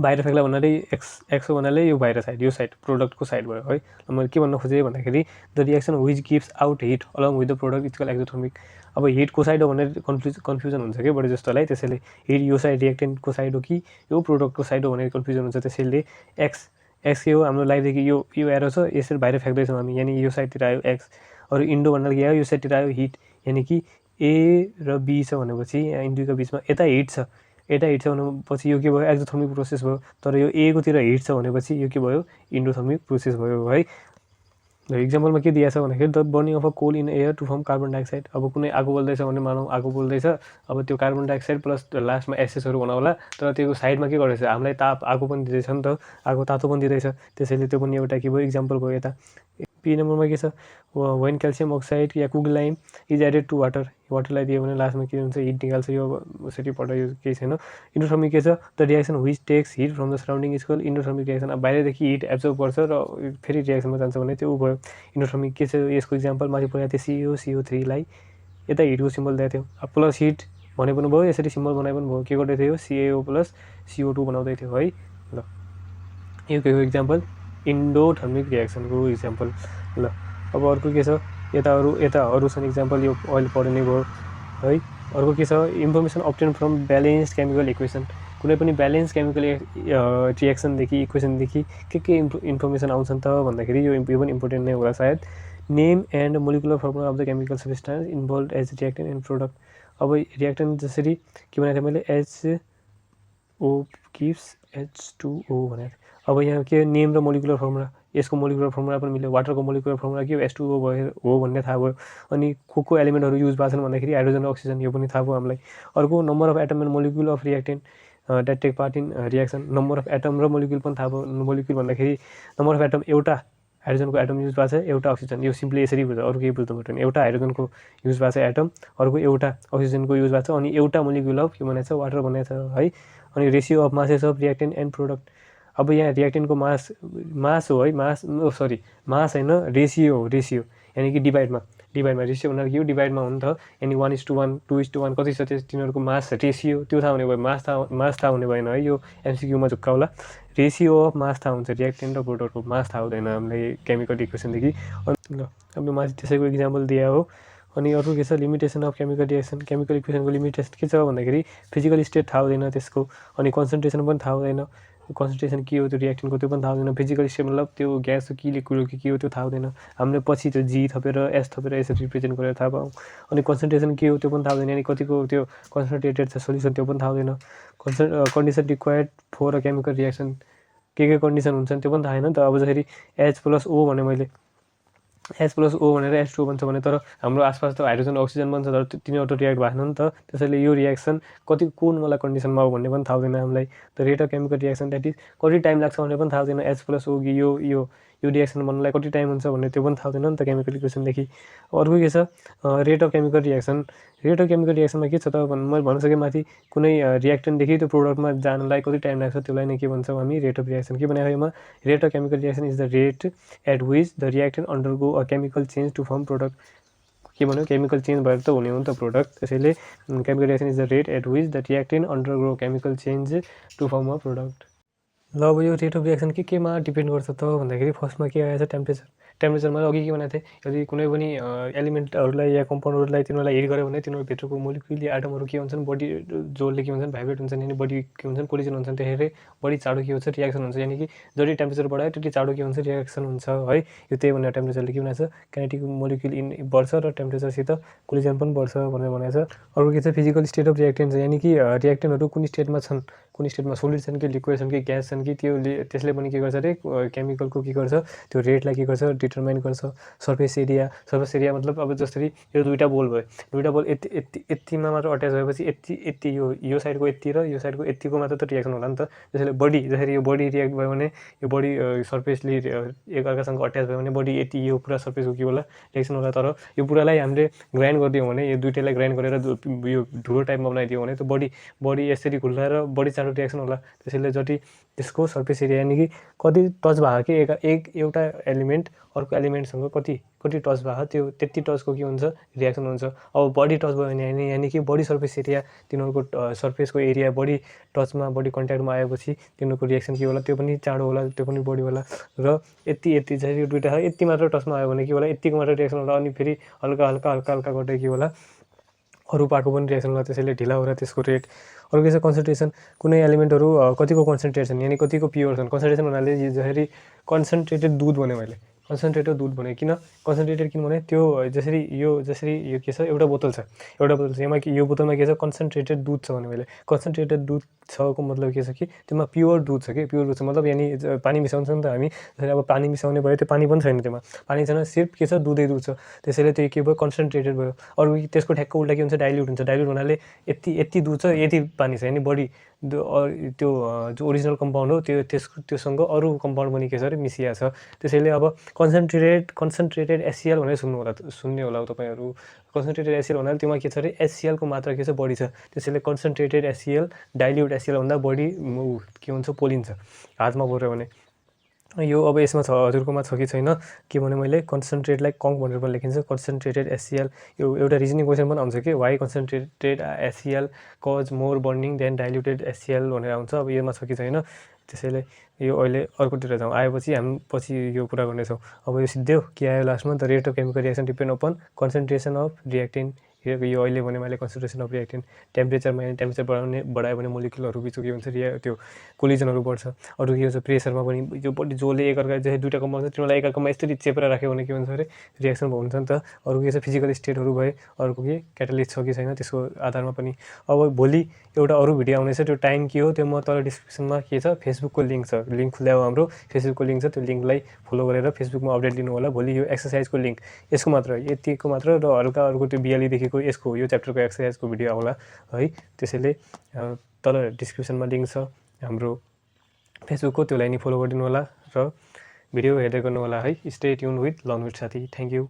बाहिर फ्याँक्ला भन्नाले एक्स हो भन्नाले यो बाहिर साइड, यो साइड प्रोडक्टको साइड भयो है। मैले के भन्न खोजेँ भन्दाखेरि the reaction which gives out hit along with the product equal exothermic. अब हिटको साइड हो भनेर कन्फ्युजन हुन्छ क्या बढी जस्तोलाई, त्यसैले हिट यो साइड रिएक्टेन्टको साइड हो कि यो प्रोडक्टको साइड हो भनेर कन्फ्युजन हुन्छ। त्यसैले एक्स के हो हाम्रो लाइफदेखि यो एरो छ, यसरी बाहिर फ्याँक्दैछौँ हामी, यानि यो साइडतिर आयो एक्स। अरू इन्डो भन्नाले के आयो, यो साइडतिर आयो हिट, यानि कि ए र बी छ भनेपछि यहाँ इन्डोको बिचमा यता हिट छ भनेपछि यो के भयो, एक्जोथर्मिक प्रोसेस भयो। तर यो ए कोतिर हिट छ भनेपछि यो के भयो, इन्डोथर्मिक प्रोसेस भयो है। इक्जाम्पलमा के दिएको छ भन्दाखेरि the burning of a coal in air to form carbon dioxide. अब कुनै आगो बल्दैछ भने मानौँ आगो बल्दैछ, अब त्यो कार्बन डाइअक्साइड प्लस लास्टमा एसेसहरू बनाउला, तर त्यो साइडमा के गर्दैछ, हामीलाई ताप आगो पनि दिँदैछ नि त, आगो तातो पनि दिँदैछ, त्यसैले त्यो पनि एउटा के भयो, इक्जाम्पल भयो यता। पी नम्बरमा के छ, वेन क्याल्सियम अक्साइड या quick lime is added to वाटरलाई दियो भने लास्टमा के हुन्छ, हिट निकाल्छ। यो यसरी पढ्दा यो केही छैन। इन्डोथर्मिक के छ, the reaction which takes heat from the surrounding is called endothermic reaction. अब बाहिरदेखि हिट एब्जर्भ गर्छ र फेरि रिएक्सनमा जान्छ भने त्यो भयो इन्डोथर्मिक। के छ यसको इक्जाम्पल माथि पढाएको थियो, CO3लाई यता हिटको सिम्बल दिएको थियो, अब प्लस हिट भने पनि भयो, यसरी सिम्बल बनाए पनि भयो। के गर्दै थियो, CaO प्लस CO2 बनाउँदै थियो है। ल यो के हो इक्जाम्पल, इन्डोथर्मिक रिएक्सनको इक्जाम्पल। ल अब अर्को के छ, यता अरू छन् इक्जाम्पल, यो अहिले पढ्ने भयो है। अर्को के छ, information obtain from balanced chemical equation. कुनै पनि ब्यालेन्स केमिकल रिएक्सनदेखि इक्वेसनदेखि के इन्फर्मेसन आउँछन् त भन्दाखेरि यो पनि इम्पोर्टेन्ट नै होला सायद। Name and molecular formula of the chemical substance involve as reactant and product. अब रिएक्टेन्ट जसरी के भनेको थिएँ मैले, HO गिभ्स H2O भनेको थिएँ। अब यहाँ के नेम र मोलिकुलर फर्मुला, यसको मोलिकुलर फर्मुला पनि मिल्यो, वाटरको मोलिकुलर फर्मुला के हो, H2O भयो हो भन्ने थाहा भयो। अनि को एलिमेन्टहरू युज भएको छन् भन्दाखेरि हाइड्रोजन र अक्सिजन, यो पनि थाहा भयो हामीलाई। अर्को number of atom and molecule of reactant that take part in reaction. Number of atom र मोलिकुल पनि थाहा भयो। मोलिकुल भन्दाखेरि नम्बर अफ एटम, एउटा हाइड्रोजनको एटम युज भएको छ, एउटा अक्सिजन, यो सिम्पली यसरी बुझ्छ, अरू केही बुझ्नु पर्दैन। एउटा हाइड्रोजनको युज भएको छ एटम, अर्को एउटा अक्सिजनको युज भएको छ, अनि एउटा मोलिकुल अफ के भनेको छ, वाटर बनाएको छ है। अनि ratio of masses of reactant and product. अब यहाँ रिएक्टेन्टको मास हो है, मास होइन, रेसियो हो, रेसियो यानि कि डिभाइडमा रेसियो भनेर के हो, डिभाइडमा हो नि त, यानि 1:1 2:1 कति छ तिनीहरूको मास रेसियो, त्यो थाहा हुने भयो। मास थाहा हुने भएन है, यो MCQ झुक्का होला। रेसियो अफ मास थाहा हुन्छ, रिएक्टेन्ट र प्रोडक्टको मास थाहा हुँदैन हामीलाई केमिकल इक्वेसनदेखि। ल अब माथि त्यसैको इक्जाम्पल दिए हो। अनि अर्को के छ, limitation of chemical reaction. Chemical इक्वेसनको लिमिटेसन के छ भन्दाखेरि फिजिकल स्टेट थाहा हुँदैन त्यसको, अनि कन्सन्ट्रेसन पनि थाहा हुँदैन। कन्सन्ट्रेसन के हो त्यो रिएक्टेन्टको त्यो पनि थाहा हुँदैन। फिजिकल स्टेट मतलब त्यो ग्यास हो कि लिक्विड हो कि के हो त्यो थाहा हुँदैन। हामीले पछि त्यो G थपेर S थपेर यसरी रिप्रेजेन्ट गरेर थाहा पाऊँ। अनि कन्सन्ट्रेसन के हो त्यो पनि थाहा हुँदैन, यानि कतिको त्यो कन्सन्ट्रेटेड छ सोल्युसन त्यो पनि थाहा हुँदैन। Condition required for a chemical reaction, के कन्डिसन हुन्छन् त्यो पनि थाहा छैन नि त। अब जसरी H+O भने मैले H+O भनेर H2O भन्छ भने, तर हाम्रो आसपास त हाइड्रोजन अक्सिजन बन्छ, तर तिनीहरू त रिएक्ट भएको छैन नि त। त्यसैले यो रिएक्सन कुन वाला कन्डिसनमा हो भन्ने पनि थाहा हुँदैन हामीलाई। The rate of chemical reaction that is, कति टाइम लाग्छ भन्ने पनि थाहा हुँदैन। H+O कि यो रिएक्सन बन्नलाई कति टाइम हुन्छ भन्ने त्यो पनि थाहा हुँदैन नि त केमिकल इक्वेसनदेखि। अर्को के छ, rate of chemical reaction. Rate of chemical रिएक्सनमा के छ त, मैले भन्न सकेँ माथि, कुनै रिएक्टेन्टदेखि त्यो प्रोडक्टमा जानलाई कति टाइम लाग्छ त्यसलाई नै के भन्छौँ हामी, रेट अफ रिएक्सन। के भनेको यसमा, rate of chemical reaction is the rate at which the reactant undergo a chemical change to form product. के भन्यो, केमिकल चेन्ज भएर त हुने हो नि त प्रोडक्ट। त्यसैले chemical reaction is the rate at which the reactant undergo chemical change to form a product. ल अब यो रेट अफ रिएक्सन केमा डिपेन्ड गर्छ त भन्दाखेरि फर्स्टमा के आएछ, टेम्परेचरमा अघि के भनेको थिएँ, यदि कुनै पनि एलिमेन्टहरूलाई या कम्पाउन्डहरूलाई तिनीहरूलाई हिट गऱ्यो भने तिनीहरूभित्रको मोलिक्युल या एटमहरू के हुन्छन्, बढी जोडले के हुन्छन्, भाइब्रेट हुन्छन्, यानि बढी के हुन्छन्, कोलिजन हुन्छन्। त्यसैले बढी चाँडो के हुन्छ, रिएक्सन हुन्छ। यानि कि जति टेम्परेचर बढायो त्यति चाँडो के हुन्छ, रिएक्सन हुन्छ है। यो त्यही भनेर टेम्परेचरले के भनेको छ, काइनेटिक मोलिक्युल बढ्छ र टेम्परेचरसित कोलिजन पनि बढ्छ भनेर भनेको छ। अर्को के छ, फिजिकल स्टेट अफ रिएक्टेन्ट छ, यानि कि रिएक्टेन्टहरू कुन स्टेटमा छन्, कुन स्टेटमा सोलिड छन् कि लिक्विड छन् कि ग्यास छन् कि, त्यसले पनि के गर्छ अरे, केमिकलको के गर्छ, त्यो रेटलाई के गर्छ, डिटरमाइन गर्छ। सर्फेस एरिया मतलब अब जसरी यो दुईवटा बोल भयो, दुईवटा बोल यतिमा मात्र अट्याच भएपछि यति यो साइडको यति र यो साइडको यतिको मात्र त रिएक्सन होला नि त। त्यसैले बडी, जसरी यो बडी रिएक्ट भयो भने यो बडी सर्फेसले एकअर्कासँग अट्याच भयो भने बडी यति यो पुरा सर्फेसको के होला, रिएक्सन होला। तर यो पुरालाई हामीले ग्राइन्ड गरिदियौँ भने, यो दुइटैलाई ग्राइन्ड गरेर यो ढुलो टाइपमा बनाइदियो भने त बडी यसरी घुल्लाएर बडी चाँडो चाँडो रियाक्सन होला। त्यसैले जति त्यसको सर्फेस एरिया यानि कि कति टच भएको कि एउटा एलिमेन्ट अर्को एलिमेन्टसँग कति टच भएको त्यो त्यति टचको के हुन्छ रियाक्सन हुन्छ। अब बढी टच भयो भने यानि कि बढी सर्फेस एरिया तिनीहरूको सर्फेसको एरिया बढी टचमा बढी कन्ट्याक्टमा आएपछि तिनीहरूको रियाक्सन के होला त्यो पनि चाँडो होला, त्यो पनि बढी होला। र यति चाहिँ यो दुइटा यति मात्र टचमा आयो भने के होला यतिको मात्र रियाक्सन होला। अनि फेरि हल्का गर्दै के होला अरू पार्टको पनि रियाक्सन होला। त्यसैले ढिला होला त्यसको रेट। अरू के छ कन्सन्ट्रेसन, कुनै एलिमेन्टहरू कतिको कन्सन्ट्रेट छन् यानि कतिको प्योर छन्। कन्सन्ट्रेसन भन्नाले जसरी कन्सन्ट्रेटेड दुध भने मैले कन्सन्ट्रेटेड दुध भने किन कन्सन्ट्रेटेड किनभने त्यो जसरी यो के छ एउटा बोतल छ यसमा यो बोतलमा के छ कन्सन्ट्रेटेड दुध छ भने मैले कन्सन्ट्रेटेड दुध छको मतलब के छ कि त्यसमा प्योर दुध छ कि प्योर दुध छ मतलब यानि पानी मिसाउँछ नि त हामी। जसरी अब पानी मिसाउने भयो त्यो पानी पनि छैन, त्यसमा पानी छैन, सिर्फ के छ दुधै दुध छ। त्यसैले त्यो के भयो कन्सन्ट्रेटेड भयो। अरू त्यसको ठ्याक्क उल्टा के हुन्छ डाइल्युट हुन्छ। डाइल्युट भन्नाले यति दुध छ यति पानी छ यानि बढी त्यो जो ओरिजिनल कम्पाउन्ड हो त्योसँग अरू कम्पाउन्ड पनि के छ अरे मिसिया छ। त्यसैले अब कन्सन्ट्रेटेड एचसिएल भनेर सुन्ने होला तपाईँहरू। कन्सन्ट्रेटेड एचसिएल भन्नाले त्यसमा के छ अरे एचसिएलको मात्रा के छ बढी छ। त्यसैले कन्सन्ट्रेटेड एचसिएल डाइल्युट एचसिएल भन्दा बढी के हुन्छ पोलिन्छ हातमा पऱ्यो भने। यो अब यसमा छ हजुरकोमा छ कि छैन के भने मैले कन्सन्ट्रेटलाई कङ्क भनेर पनि लेखिन्छ कन्सन्ट्रेटेड एचसिएल। यो एउटा रिजनिङ क्वेसन पनि आउँछ कि why concentrated HCl cause more burning than diluted HCl भनेर आउँछ। अब योमा छ कि छैन त्यसैले यो अहिले अर्कोतिर जाउँ। आएपछि हामी पछि यो कुरा गर्नेछौँ। अब यो सिद्धो के आयो लास्टमा the rate of chemical reaction depend upon concentration of reactant. यो अहिले भने मैले कन्सन्ट्रेसन अफ रिएक्टेन्ट टेम्परेचर बढायो भने मोलिकुलहरू बिचको के हुन्छ त्यो कोलिजनहरू बढ्छ। अरू के हुन्छ प्रेसरमा पनि यो बढी जोले एकअर्का जस्तै दुईवटा कम्पाउन्ड छ तिनीहरूलाई एकअर्कामा यस्तरी चेपेर राख्यो भने के हुन्छ अरे रिएक्सन हुन्छ नि त। अरू के छ फिजिकल स्टेटहरू भए अर्को के क्याटालिस्ट छ कि छैन त्यसको आधारमा पनि। अब भोलि एउटा अरू भिडियो आउनेछ त्यो टाइम के हो त्यो म तल डिस्क्रिप्सनमा के छ फेसबुकको लिङ्क छ, लिङ्क खुल्यायो हाम्रो फेसबुकको लिङ्क छ, त्यो लिङ्कलाई फलो गरेर फेसबुकमा अपडेट लिनु होला। भोलि यो एक्सर्साइजको लिङ्क यसको मात्र यतिको मात्र र हल्का अर्को त्यो बिएलईदेखिको यसको यो च्याप्टरको एक्सर्साइजको भिडियो आउला है। त्यसैले तल डिस्क्रिप्सनमा लिङ्क छ हाम्रो फेसबुकको, त्यसलाई नि फलो गरिदिनु होला र भिडियो हेर्दै गर्नु होला है। Stay tune with learn with Sathi. Thank you.